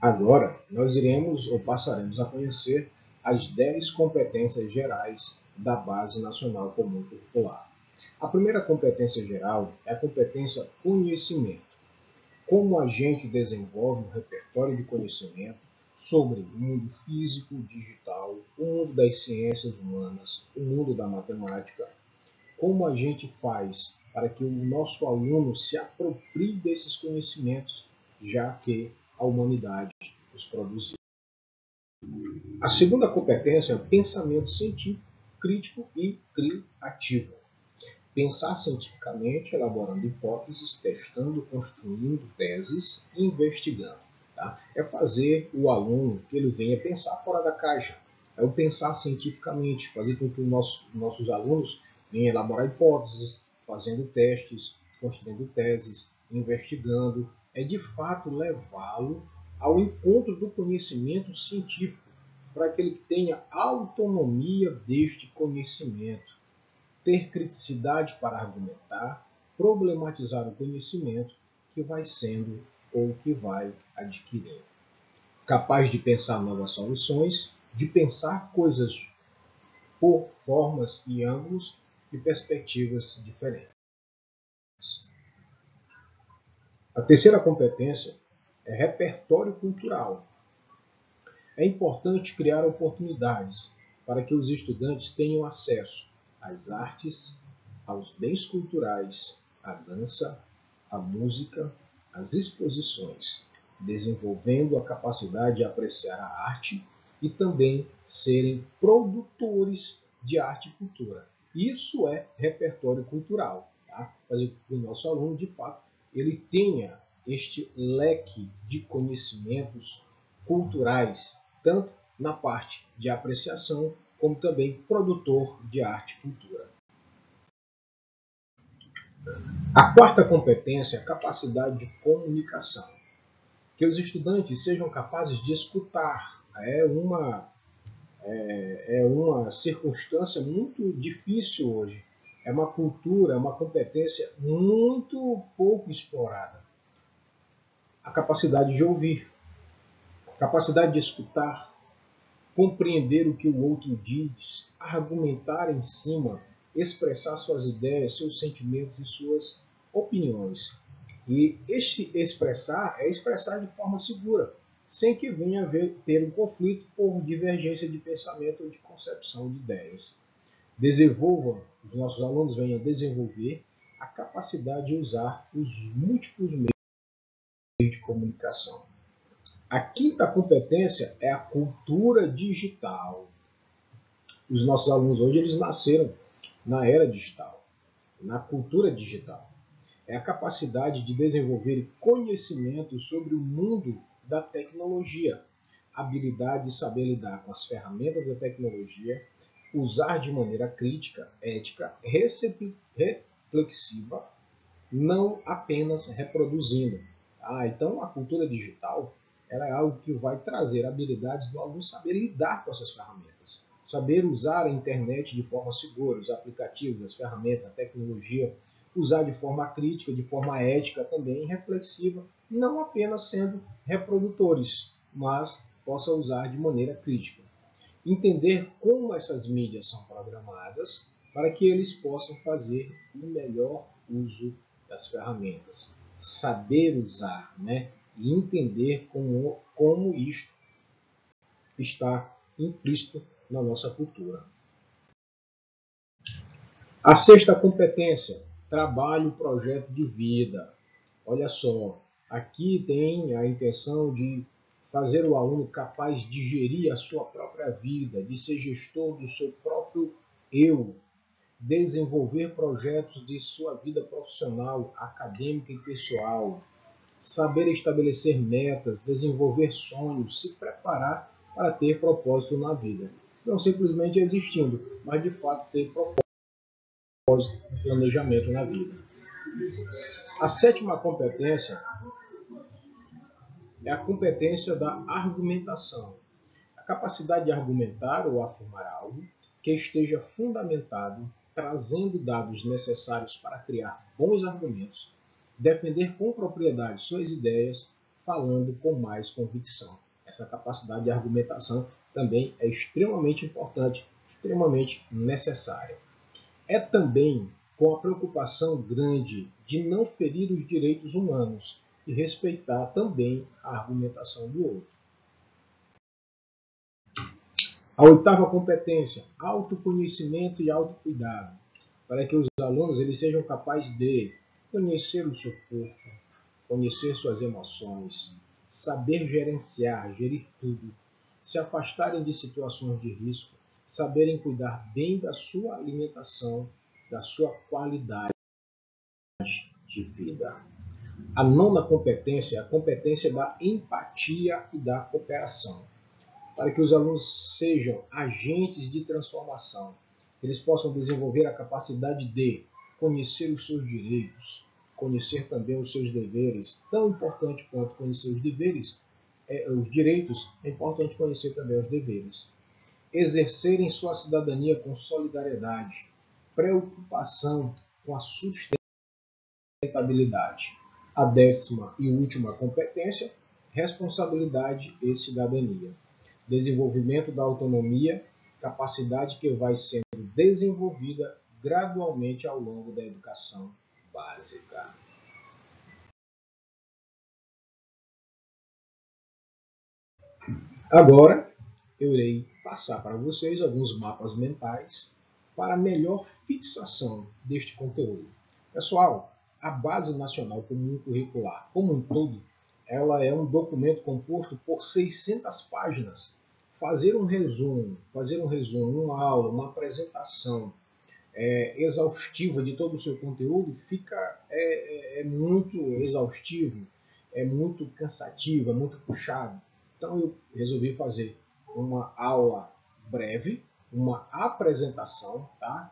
Speaker 1: Agora, nós iremos ou passaremos a conhecer as 10 competências gerais da Base Nacional Comum Curricular. A primeira competência geral é a competência conhecimento. Como a gente desenvolve um repertório de conhecimento sobre o mundo físico, digital, o mundo das ciências humanas, o mundo da matemática, como a gente faz para que o nosso aluno se aproprie desses conhecimentos, já que a humanidade os produziu. A segunda competência é o pensamento científico, crítico e criativo. Pensar cientificamente, elaborando hipóteses, testando, construindo teses e investigando. Tá? É fazer o aluno que ele venha pensar fora da caixa. É o pensar cientificamente, fazer com que os nossos alunos venham elaborar hipóteses, fazendo testes, construindo teses, investigando. É de fato levá-lo ao encontro do conhecimento científico, para que ele tenha autonomia deste conhecimento. Ter criticidade para argumentar, problematizar o conhecimento que vai sendo ou que vai adquirindo. Capaz de pensar novas soluções, de pensar coisas por formas e ângulos e perspectivas diferentes. A terceira competência é repertório cultural. É importante criar oportunidades para que os estudantes tenham acesso às artes, aos bens culturais, à dança, à música, às exposições, desenvolvendo a capacidade de apreciar a arte e também serem produtores de arte e cultura. Isso é repertório cultural, tá? Fazer com que o nosso aluno, de fato, ele tenha este leque de conhecimentos culturais, tanto na parte de apreciação, como também produtor de arte e cultura. A quarta competência é a capacidade de comunicação. Que os estudantes sejam capazes de escutar. É uma circunstância muito difícil hoje. É uma cultura, é uma competência muito pouco explorada. A capacidade de ouvir, a capacidade de escutar, compreender o que o outro diz, argumentar em cima, expressar suas ideias, seus sentimentos e suas opiniões. E este expressar é expressar de forma segura, sem que venha a ter um conflito por divergência de pensamento ou de concepção de ideias. Desenvolvam, os nossos alunos venham desenvolver a capacidade de usar os múltiplos meios de comunicação. A quinta competência é a cultura digital. Os nossos alunos hoje eles nasceram na era digital, na cultura digital. É a capacidade de desenvolver conhecimento sobre o mundo da tecnologia, habilidade de saber lidar com as ferramentas da tecnologia, usar de maneira crítica, ética, reflexiva, não apenas reproduzindo. Então, a cultura digital ela é algo que vai trazer habilidades do aluno saber lidar com essas ferramentas, saber usar a internet de forma segura, os aplicativos, as ferramentas, a tecnologia, usar de forma crítica, de forma ética também, reflexiva, não apenas sendo reprodutores, mas possa usar de maneira crítica. Entender como essas mídias são programadas para que eles possam fazer o melhor uso das ferramentas. Saber usar, né? E entender como isto está implícito na nossa cultura. A sexta competência, trabalho, projeto de vida. Olha só, aqui tem a intenção de fazer o aluno capaz de gerir a sua própria vida, de ser gestor do seu próprio eu, desenvolver projetos de sua vida profissional, acadêmica e pessoal, saber estabelecer metas, desenvolver sonhos, se preparar para ter propósito na vida. Não simplesmente existindo, mas de fato ter propósito e planejamento na vida. A sétima competência é a competência da argumentação. A capacidade de argumentar ou afirmar algo que esteja fundamentado, trazendo dados necessários para criar bons argumentos, defender com propriedade suas ideias, falando com mais convicção. Essa capacidade de argumentação também é extremamente importante, extremamente necessária. É também com a preocupação grande de não ferir os direitos humanos e respeitar também a argumentação do outro. A oitava competência, autoconhecimento e autocuidado, para que os alunos eles sejam capazes de conhecer o seu corpo, conhecer suas emoções, saber gerenciar, gerir tudo, se afastarem de situações de risco, saberem cuidar bem da sua alimentação, da sua qualidade de vida. A nona competência é a competência da empatia e da cooperação, para que os alunos sejam agentes de transformação, que eles possam desenvolver a capacidade de conhecer os seus direitos, conhecer também os seus deveres. Tão importante quanto conhecer os deveres, os direitos, é importante conhecer também os deveres. Exercerem sua cidadania com solidariedade, preocupação com a sustentabilidade. A décima e última competência, responsabilidade e cidadania. Desenvolvimento da autonomia, capacidade que vai sendo desenvolvida gradualmente ao longo da educação básica. Agora, eu irei passar para vocês alguns mapas mentais para melhor fixação deste conteúdo. Pessoal, a Base Nacional Comum Curricular, como um todo, ela é um documento composto por 600 páginas. Fazer um resumo, uma aula, uma apresentação exaustiva de todo o seu conteúdo fica muito exaustivo, é muito cansativo, é muito puxado. Então eu resolvi fazer uma aula breve, uma apresentação, tá?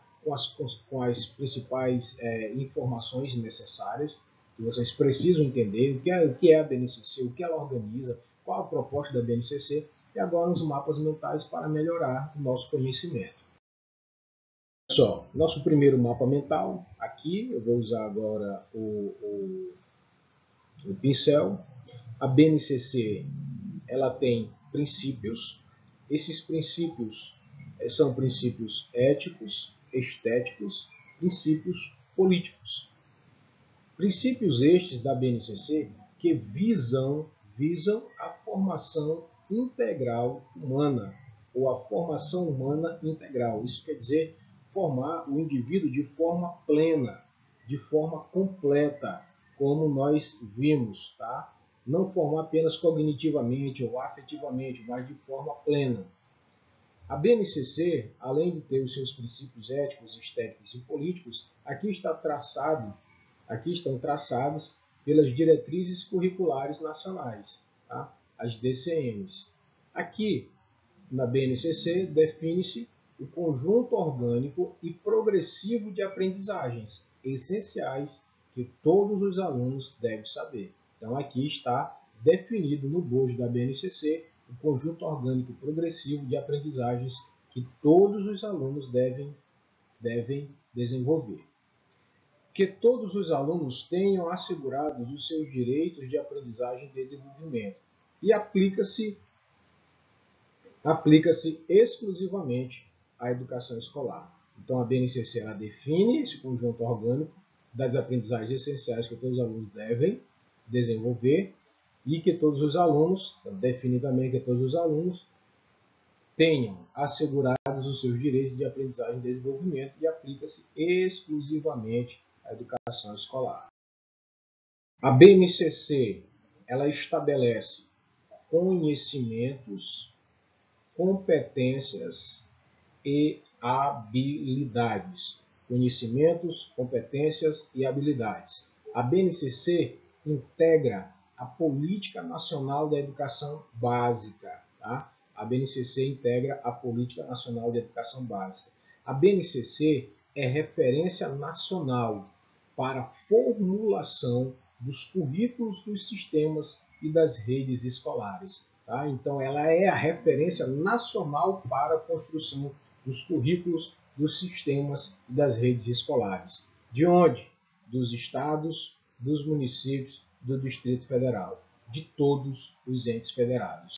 Speaker 1: com as principais informações necessárias que vocês precisam entender, o que é a BNCC, o que ela organiza, qual a proposta da BNCC, e agora os mapas mentais para melhorar o nosso conhecimento. Só, nosso primeiro mapa mental, aqui eu vou usar agora o pincel. A BNCC ela tem princípios. Esses princípios são princípios éticos, estéticos, princípios políticos. Princípios estes da BNCC que visam a formação integral humana, ou a formação humana integral. Isso quer dizer formar o indivíduo de forma plena, de forma completa, como nós vimos, tá? Não formar apenas cognitivamente ou afetivamente, mas de forma plena. A BNCC, além de ter os seus princípios éticos, estéticos e políticos, aqui estão traçados pelas diretrizes curriculares nacionais, tá? As DCNs. Aqui, na BNCC, define-se o conjunto orgânico e progressivo de aprendizagens essenciais que todos os alunos devem saber. Então, aqui está definido no bojo da BNCC o conjunto orgânico e progressivo de aprendizagens que todos os alunos devem desenvolver. Que todos os alunos tenham assegurados os seus direitos de aprendizagem e desenvolvimento. E aplica-se exclusivamente à educação escolar. Então, a BNCC ela define esse conjunto orgânico das aprendizagens essenciais que todos os alunos devem desenvolver e que todos os alunos, define também que todos os alunos tenham assegurados os seus direitos de aprendizagem e desenvolvimento e aplica-se exclusivamente à educação escolar. A BNCC ela estabelece conhecimentos, competências e habilidades. Conhecimentos, competências e habilidades. A BNCC integra a Política Nacional da Educação Básica. Tá? A BNCC integra a Política Nacional de Educação Básica. A BNCC é referência nacional para a formulação dos currículos dos sistemas e das redes escolares. Tá? Então, ela é a referência nacional para a construção dos currículos dos sistemas e das redes escolares. De onde? Dos estados, dos municípios, do Distrito Federal, de todos os entes federados.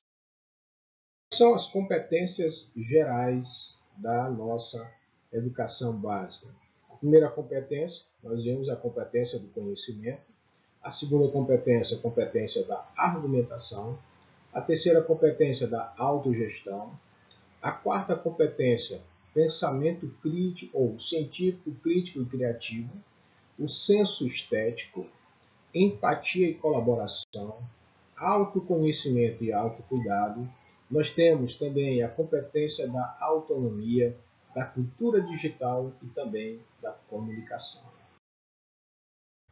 Speaker 1: São as competências gerais da nossa educação básica. A primeira competência, nós vemos a competência do conhecimento. A segunda competência, a competência da argumentação. A terceira competência da autogestão. A quarta competência, pensamento crítico ou científico, crítico e criativo. O senso estético, empatia e colaboração, autoconhecimento e autocuidado. Nós temos também a competência da autonomia, da cultura digital e também da comunicação.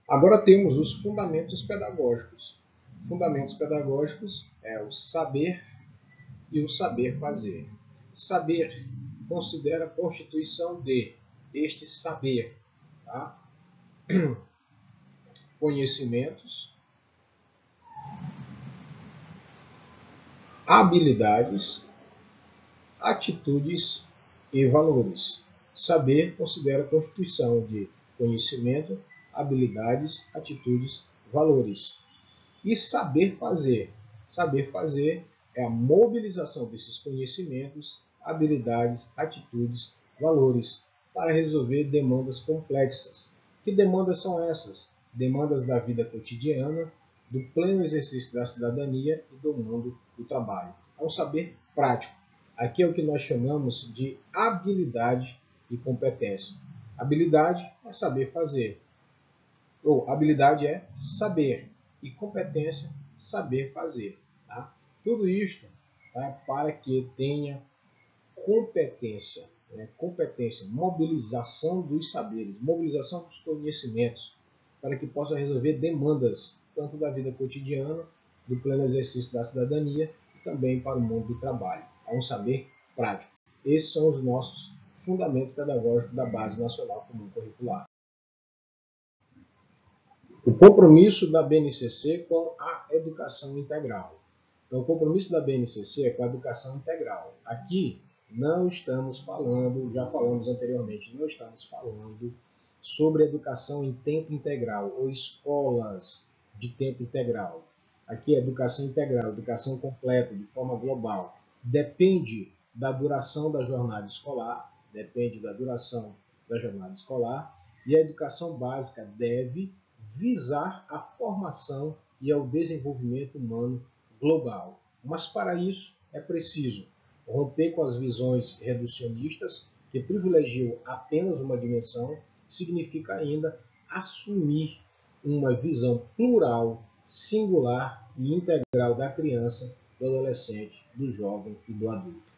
Speaker 1: Agora temos os fundamentos pedagógicos. Fundamentos pedagógicos é o saber e o saber fazer. Saber considera a constituição de este saber, tá? Conhecimentos, habilidades, atitudes e valores. Saber considera a constituição de conhecimento, habilidades, atitudes, valores. E saber fazer. Saber fazer é a mobilização desses conhecimentos, habilidades, atitudes, valores para resolver demandas complexas. Que demandas são essas? Demandas da vida cotidiana, do pleno exercício da cidadania e do mundo do trabalho. É um saber prático. Aqui é o que nós chamamos de habilidade e competência. Habilidade é saber fazer. Ou habilidade é saber. E competência, saber fazer. Tá? Tudo isto, tá, para que tenha competência. Competência, mobilização dos saberes, mobilização dos conhecimentos, para que possa resolver demandas, tanto da vida cotidiana, do pleno exercício da cidadania, e também para o mundo do trabalho. É um saber prático. Esses são os nossos fundamentos pedagógicos da Base Nacional Comum Curricular. O compromisso da BNCC com a educação integral. Então, o compromisso da BNCC é com a educação integral. Aqui, não estamos falando, já falamos anteriormente, não estamos falando sobre educação em tempo integral ou escolas de tempo integral. Aqui é educação integral, educação completa, de forma global. Depende da duração da jornada escolar, e a educação básica deve visar a formação e ao desenvolvimento humano global. Mas para isso é preciso romper com as visões reducionistas que privilegiam apenas uma dimensão, significa ainda assumir uma visão plural, singular e integral da criança, do adolescente, do jovem e do adulto.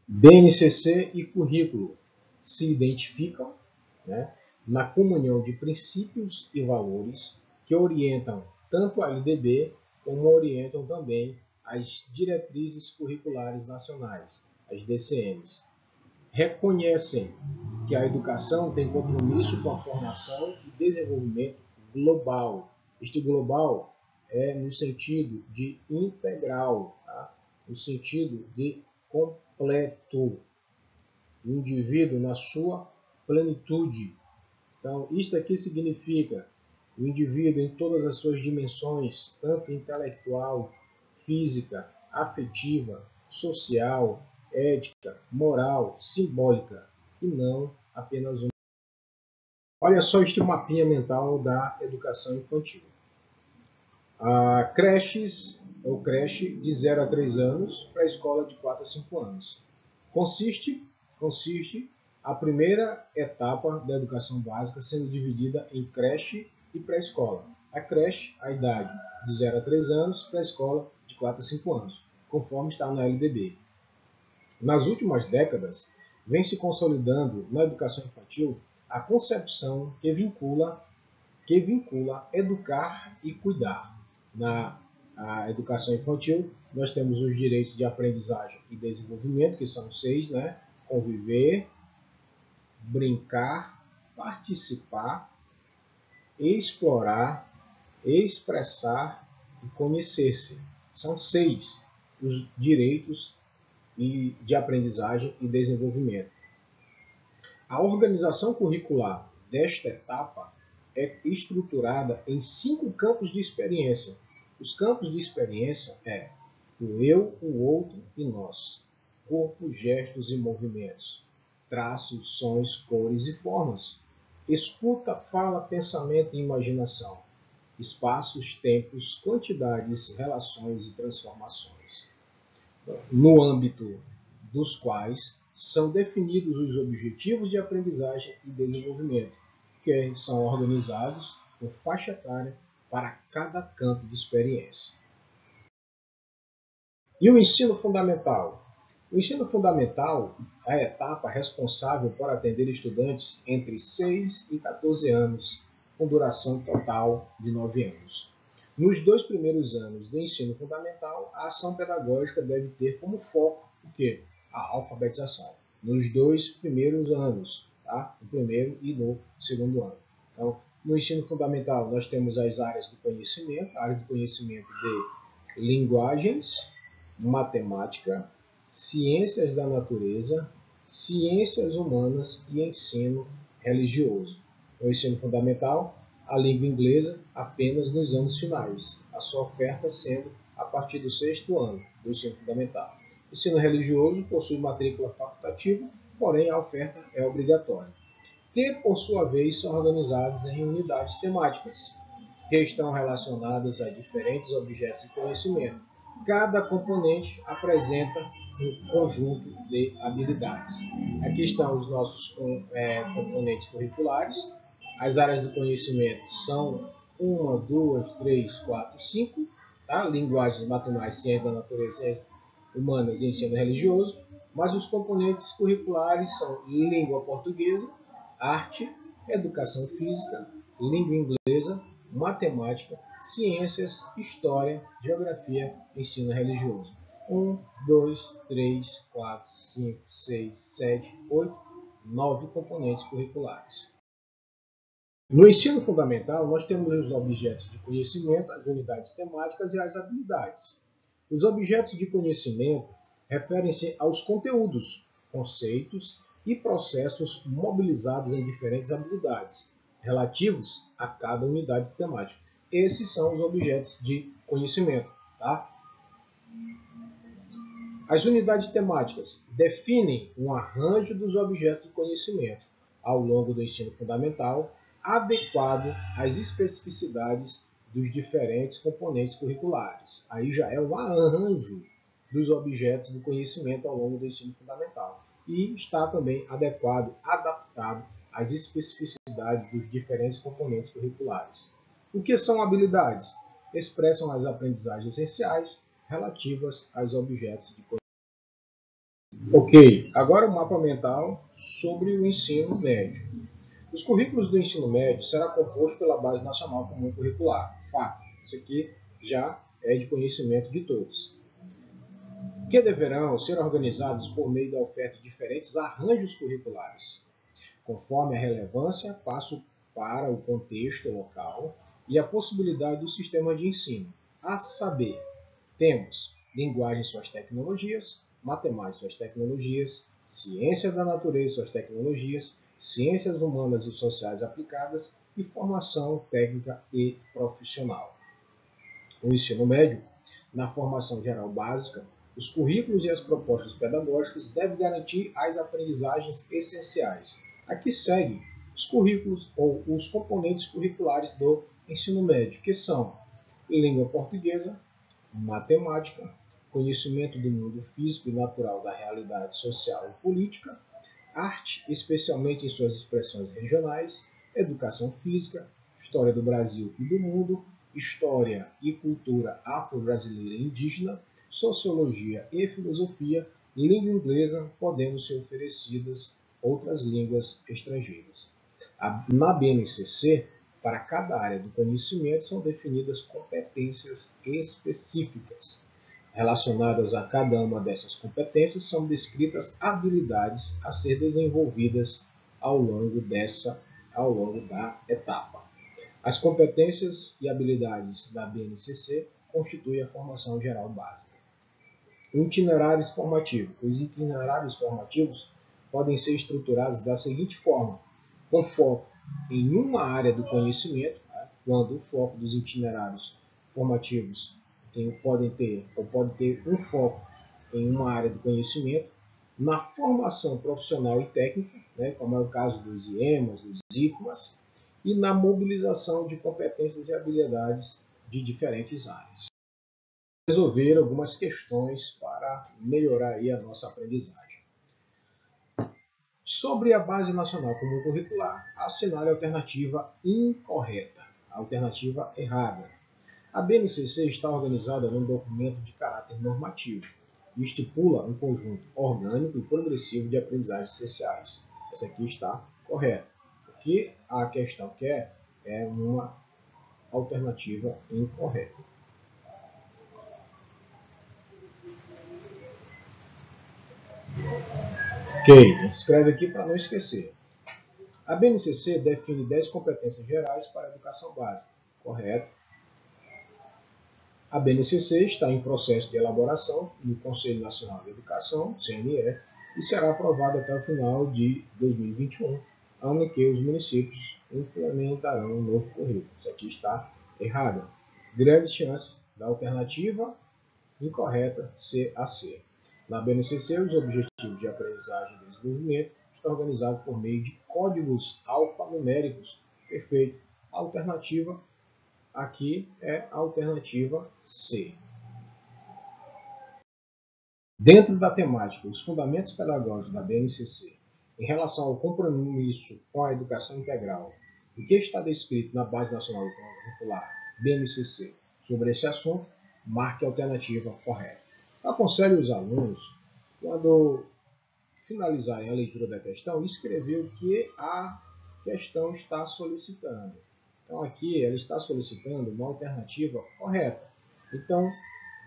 Speaker 1: BNCC e currículo se identificam, na comunhão de princípios e valores que orientam tanto a LDB como orientam também as diretrizes curriculares nacionais, as DCNs. Reconhecem que a educação tem compromisso com a formação e desenvolvimento global. Este global é no sentido de integral, tá? No sentido de completo. O indivíduo na sua plenitude. Então, isto aqui significa o indivíduo em todas as suas dimensões, tanto intelectual, física, afetiva, social, ética, moral, simbólica, e não apenas uma. Olha só este mapinha mental da educação infantil. A creche de 0 a 3 anos para a escola de 4 a 5 anos. Consiste a primeira etapa da educação básica sendo dividida em creche e pré-escola. A creche, a idade de 0 a 3 anos, para a escola de 4 a 5 anos, conforme está na LDB. Nas últimas décadas, vem se consolidando na educação infantil a concepção que vincula educar e cuidar. Na educação infantil, nós temos os direitos de aprendizagem e desenvolvimento, que são 6, né? Conviver, brincar, participar, explorar, expressar e conhecer-se. São 6 os direitos de aprendizagem e desenvolvimento. A organização curricular desta etapa é estruturada em 5 campos de experiência. Os campos de experiência é o eu, o outro e nós. Corpo, gestos e movimentos. Traços, sons, cores e formas. Escuta, fala, pensamento e imaginação. Espaços, tempos, quantidades, relações e transformações. No âmbito dos quais são definidos os objetivos de aprendizagem e desenvolvimento, que são organizados por faixa etária para cada campo de experiência. E o ensino fundamental? O ensino fundamental é a etapa responsável por atender estudantes entre 6 e 14 anos, com duração total de 9 anos. Nos 2 primeiros anos do ensino fundamental, a ação pedagógica deve ter como foco o quê? A alfabetização. Nos 2 primeiros anos, tá? No primeiro e no segundo ano. Então, no ensino fundamental, nós temos as áreas do conhecimento, a área de conhecimento de linguagens, matemática, ciências da natureza, ciências humanas e ensino religioso. No ensino fundamental, a língua inglesa apenas nos anos finais, a sua oferta sendo a partir do 6º ano do ensino fundamental. O ensino religioso possui matrícula facultativa, porém a oferta é obrigatória. Que, por sua vez, são organizados em unidades temáticas, que estão relacionadas a diferentes objetos de conhecimento. Cada componente apresenta um conjunto de habilidades. Aqui estão os nossos componentes curriculares. As áreas do conhecimento são 1, 2, 3, 4, 5. Tá? Linguagens, matemática, ciência da natureza, ciências humanas e ensino religioso. Mas os componentes curriculares são língua portuguesa, arte, educação física, língua inglesa, matemática, ciências, história, geografia, ensino religioso. 1, 2, 3, 4, 5, 6, 7, 8, 9 componentes curriculares. No ensino fundamental, nós temos os objetos de conhecimento, as unidades temáticas e as habilidades. Os objetos de conhecimento referem-se aos conteúdos, conceitos e processos mobilizados em diferentes habilidades, relativos a cada unidade temática. Esses são os objetos de conhecimento. Tá? As unidades temáticas definem um arranjo dos objetos de conhecimento ao longo do ensino fundamental, adequado às especificidades dos diferentes componentes curriculares. Aí já é um arranjo dos objetos do conhecimento ao longo do ensino fundamental. E está também adequado, adaptado às especificidades dos diferentes componentes curriculares. O que são habilidades? Expressam as aprendizagens essenciais relativas aos objetos de conhecimento. Ok, agora o mapa mental sobre o ensino médio. Os currículos do ensino médio será composto pela Base Nacional Comum Curricular, fato. Isso aqui já é de conhecimento de todos. Que deverão ser organizados por meio da oferta de diferentes arranjos curriculares. Conforme a relevância, passo para o contexto local e a possibilidade do sistema de ensino. A saber, temos linguagem e suas tecnologias, matemática e suas tecnologias, ciência da natureza e suas tecnologias, ciências humanas e sociais aplicadas e formação técnica e profissional. O ensino médio, na formação geral básica, os currículos e as propostas pedagógicas devem garantir as aprendizagens essenciais. Aqui seguem os currículos ou os componentes curriculares do ensino médio, que são língua portuguesa, matemática, conhecimento do mundo físico e natural da realidade social e política, arte, especialmente em suas expressões regionais, educação física, História do Brasil e do Mundo, História e Cultura Afro-Brasileira e Indígena, Sociologia e Filosofia, Língua Inglesa, podendo ser oferecidas outras línguas estrangeiras. Na BNCC, para cada área do conhecimento, são definidas competências específicas. Relacionadas a cada uma dessas competências, são descritas habilidades a ser desenvolvidas ao longo da etapa. As competências e habilidades da BNCC constituem a formação geral básica. Itinerários formativos. Os itinerários formativos podem ser estruturados da seguinte forma: com foco em uma área do conhecimento, quando o foco dos itinerários formativos pode ter um foco em uma área do conhecimento, na formação profissional e técnica, como é o caso dos IEMAs, dos IFMAs, e na mobilização de competências e habilidades de diferentes áreas. Resolver algumas questões para melhorar aí a nossa aprendizagem. Sobre a Base Nacional Comum Curricular, assinale a alternativa incorreta, a alternativa errada. A BNCC está organizada num documento de caráter normativo e estipula um conjunto orgânico e progressivo de aprendizagens essenciais. Essa aqui está correta. O que a questão quer é uma alternativa incorreta. Ok, escreve aqui para não esquecer. A BNCC define 10 competências gerais para a educação básica. Correto. A BNCC está em processo de elaboração no Conselho Nacional de Educação, CNE, e será aprovada até o final de 2021, ano em que os municípios implementarão um novo currículo. Isso aqui está errado. Grandes chances da alternativa incorreta ser a C. Na BNCC, os objetivos de aprendizagem e desenvolvimento estão organizados por meio de códigos alfanuméricos. Perfeito. A alternativa aqui é a alternativa C. Dentro da temática, os fundamentos pedagógicos da BNCC, em relação ao compromisso com a educação integral, o que está descrito na Base Nacional Curricular BNCC sobre esse assunto, marque a alternativa correta. Eu aconselho os alunos, quando finalizarem a leitura da questão, escrever o que a questão está solicitando. Então, aqui ela está solicitando uma alternativa correta. Então,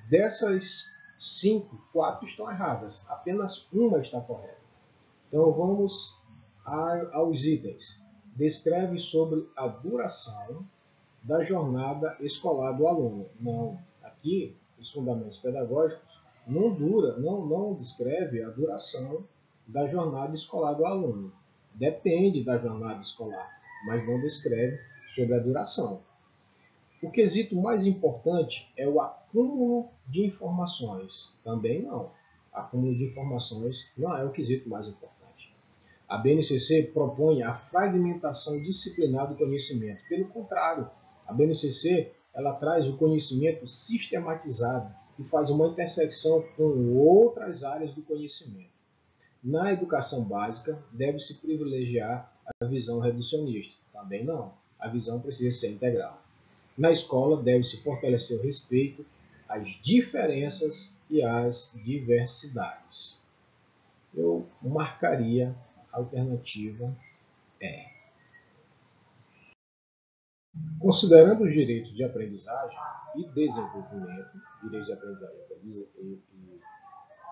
Speaker 1: dessas 5, 4 estão erradas. Apenas uma está correta. Então, vamos aos itens. Descreve sobre a duração da jornada escolar do aluno. Não, aqui, os fundamentos pedagógicos não descreve a duração da jornada escolar do aluno. Depende da jornada escolar, mas não descreve sobre a duração. O quesito mais importante é o acúmulo de informações. Também não. Acúmulo de informações não é o quesito mais importante. A BNCC propõe a fragmentação disciplinar do conhecimento. Pelo contrário, a BNCC ela traz o conhecimento sistematizado e faz uma intersecção com outras áreas do conhecimento. Na educação básica, deve-se privilegiar a visão reducionista. Também não. A visão precisa ser integral. Na escola, deve-se fortalecer o respeito às diferenças e às diversidades. Eu marcaria a alternativa E. Considerando os direitos de aprendizagem e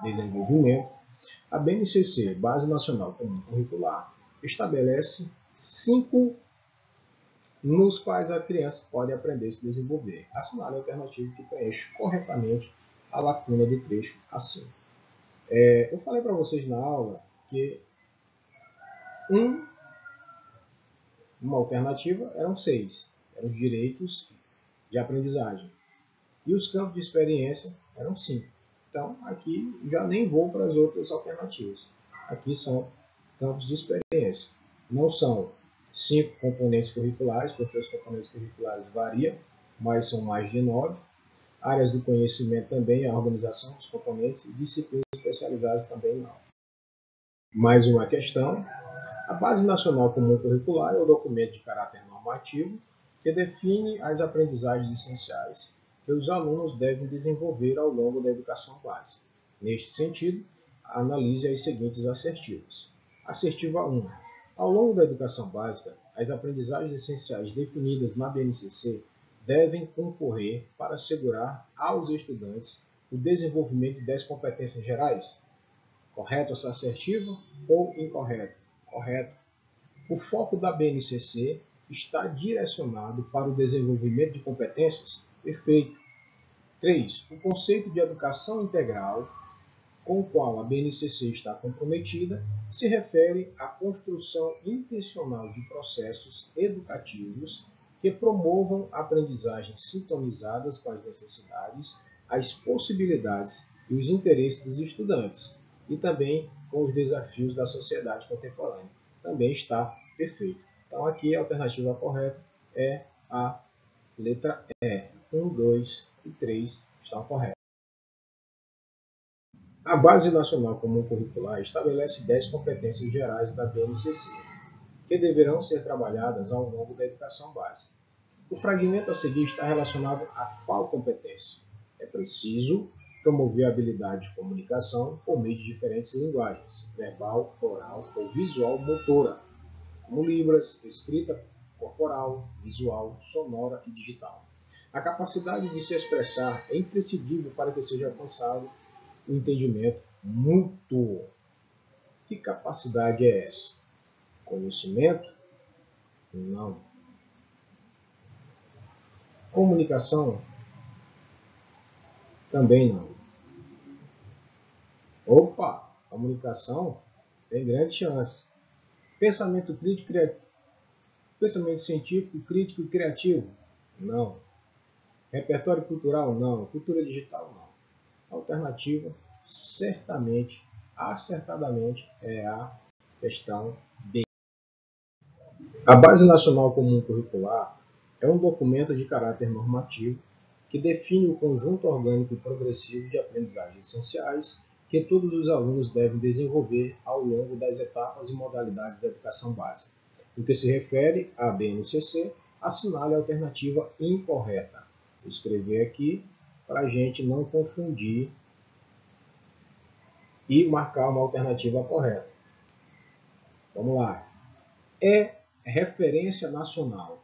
Speaker 1: desenvolvimento, a BNCC, Base Nacional Comum Curricular, estabelece 5 nos quais a criança pode aprender e se desenvolver. Assinale a alternativa que preenche corretamente a lacuna do trecho acima. Eu falei para vocês na aula que uma alternativa eram 6. Eram os direitos de aprendizagem. E os campos de experiência eram 5. Então, aqui já nem vou para as outras alternativas. Aqui são campos de experiência. Não são 5 componentes curriculares, porque os componentes curriculares variam, mas são mais de 9. Áreas do conhecimento também, a organização dos componentes e disciplinas especializadas também não. Mais uma questão. A Base Nacional Comum Curricular é o documento de caráter normativo que define as aprendizagens essenciais que os alunos devem desenvolver ao longo da educação básica. Neste sentido, analise as seguintes assertivas. Assertiva 1. Ao longo da educação básica, as aprendizagens essenciais definidas na BNCC devem concorrer para assegurar aos estudantes o desenvolvimento de 10 competências gerais? Correto essa assertiva ou incorreto? Correto. O foco da BNCC está direcionado para o desenvolvimento de competências? Perfeito. 3. O conceito de educação integral, com o qual a BNCC está comprometida, se refere à construção intencional de processos educativos que promovam aprendizagens sintonizadas com as necessidades, as possibilidades e os interesses dos estudantes, e também com os desafios da sociedade contemporânea. Também está perfeito. Então, aqui a alternativa correta é a letra E. 1, 2 e 3 estão corretos. A Base Nacional Comum Curricular estabelece 10 competências gerais da BNCC, que deverão ser trabalhadas ao longo da educação básica. O fragmento a seguir está relacionado a qual competência? É preciso promover a habilidade de comunicação por meio de diferentes linguagens, verbal, oral ou visual motora, como Libras, escrita corporal, visual, sonora e digital. A capacidade de se expressar é imprescindível para que seja alcançado o entendimento mútuo. Que capacidade é essa? Conhecimento? Não. Comunicação? Também não. Opa! Comunicação tem grande chance. Pensamento crítico, pensamento científico, crítico e criativo? Não. Repertório cultural? Não. Cultura digital? Não. Alternativa, certamente, acertadamente, é a questão B. A Base Nacional Comum Curricular é um documento de caráter normativo que define o conjunto orgânico e progressivo de aprendizagens essenciais que todos os alunos devem desenvolver ao longo das etapas e modalidades da educação básica. No que se refere à BNCC, assinale a alternativa incorreta. Vou escrever aqui para a gente não confundir e marcar uma alternativa correta. Vamos lá. É referência nacional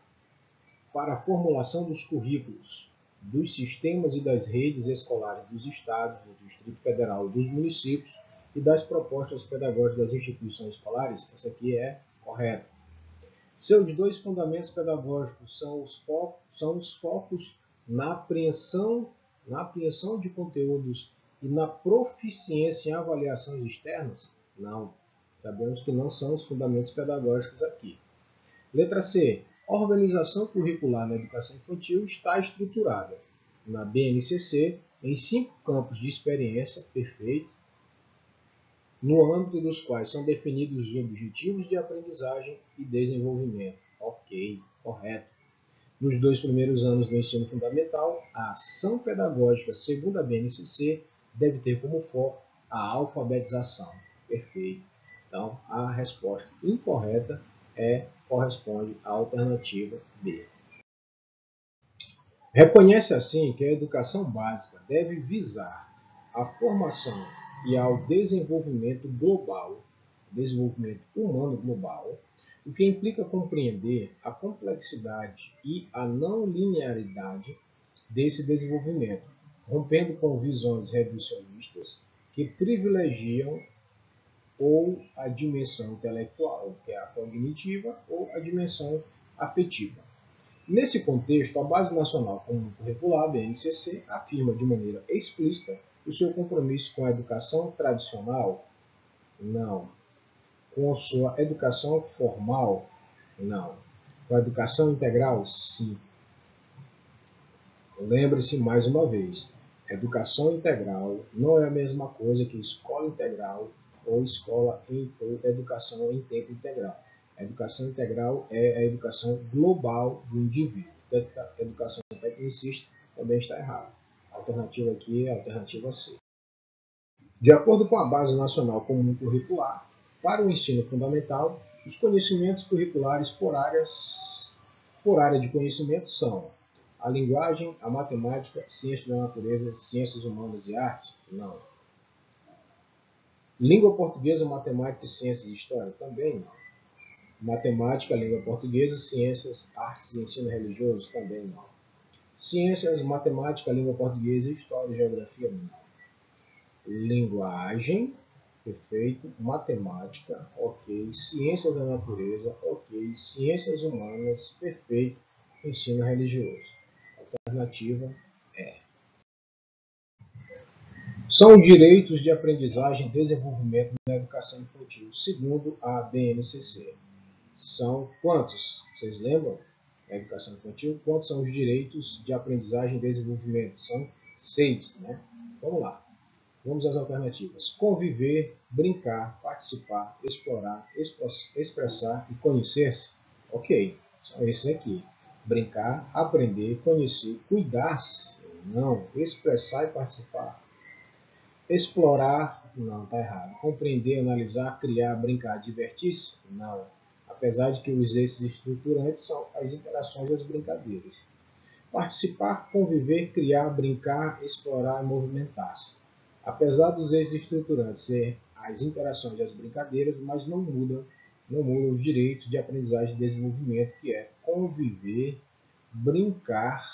Speaker 1: para a formulação dos currículos dos sistemas e das redes escolares dos estados, do Distrito Federal e dos municípios e das propostas pedagógicas das instituições escolares? Essa aqui é correta. Seus dois fundamentos pedagógicos são os focos na apreensão de conteúdos e na proficiência em avaliações externas? Não. Sabemos que não são os fundamentos pedagógicos aqui. Letra C. A organização curricular na educação infantil está estruturada na BNCC em 5 campos de experiência, perfeito, no âmbito dos quais são definidos os objetivos de aprendizagem e desenvolvimento. Ok, correto. Nos 2 primeiros anos do ensino fundamental, a ação pedagógica, segundo a BNCC, deve ter como foco a alfabetização. Perfeito. Então, a resposta incorreta corresponde à alternativa B. Reconhece assim que a educação básica deve visar a formação e ao desenvolvimento global, desenvolvimento humano global, o que implica compreender a complexidade e a não linearidade desse desenvolvimento, rompendo com visões reducionistas que privilegiam ou a dimensão intelectual, que é a cognitiva, ou a dimensão afetiva. Nesse contexto, a Base Nacional Comum Curricular, BNCC, afirma de maneira explícita o seu compromisso com a educação tradicional? Não. Com a sua educação formal? Não. Com a educação integral? Sim. Lembre-se mais uma vez, educação integral não é a mesma coisa que escola integral ou educação em tempo integral. A educação integral é a educação global do indivíduo. A educação tecnicista também está errada. A alternativa aqui é a alternativa C. De acordo com a Base Nacional Comum Curricular, para o ensino fundamental, os conhecimentos curriculares por áreas Por área de conhecimento são a linguagem, a matemática, ciências da natureza, ciências humanas e artes? Não. Língua portuguesa, matemática, ciências e história? Também não. Matemática, língua portuguesa, ciências, artes e ensino religioso? Também não. Ciências, matemática, língua portuguesa, história e geografia? Não. Linguagem, perfeito. Matemática, ok. Ciências da natureza, ok. Ciências humanas, perfeito. Ensino religioso. Alternativa é. São direitos de aprendizagem e desenvolvimento na educação infantil, segundo a BNCC. São quantos? Vocês lembram? A educação infantil, quantos são os direitos de aprendizagem e desenvolvimento? São 6, né? Vamos lá. Vamos às alternativas. Conviver, brincar, participar, explorar, expressar e conhecer-se. Ok, são esses aqui. Brincar, aprender, conhecer, cuidar-se. Não. Expressar e participar. Explorar, não, está errado. Compreender, analisar, criar, brincar, divertir-se? Não. Apesar de que os eixos estruturantes são as interações e as brincadeiras. Participar, conviver, criar, brincar, explorar e movimentar-se. Apesar dos eixos estruturantes ser as interações e as brincadeiras, mas não mudam os direitos de aprendizagem e desenvolvimento, que é conviver, brincar,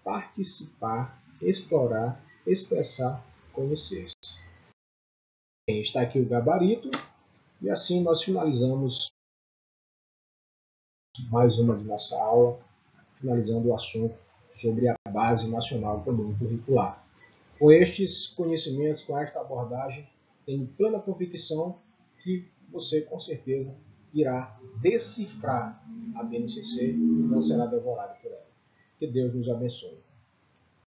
Speaker 1: participar, explorar, expressar, conhecer-se. Está aqui o gabarito e assim nós finalizamos mais uma de nossa aula, finalizando o assunto sobre a Base Nacional Comum Curricular. Com estes conhecimentos, com esta abordagem, tenho plena convicção que você, com certeza, irá decifrar a BNCC e não será devorado por ela. Que Deus nos abençoe.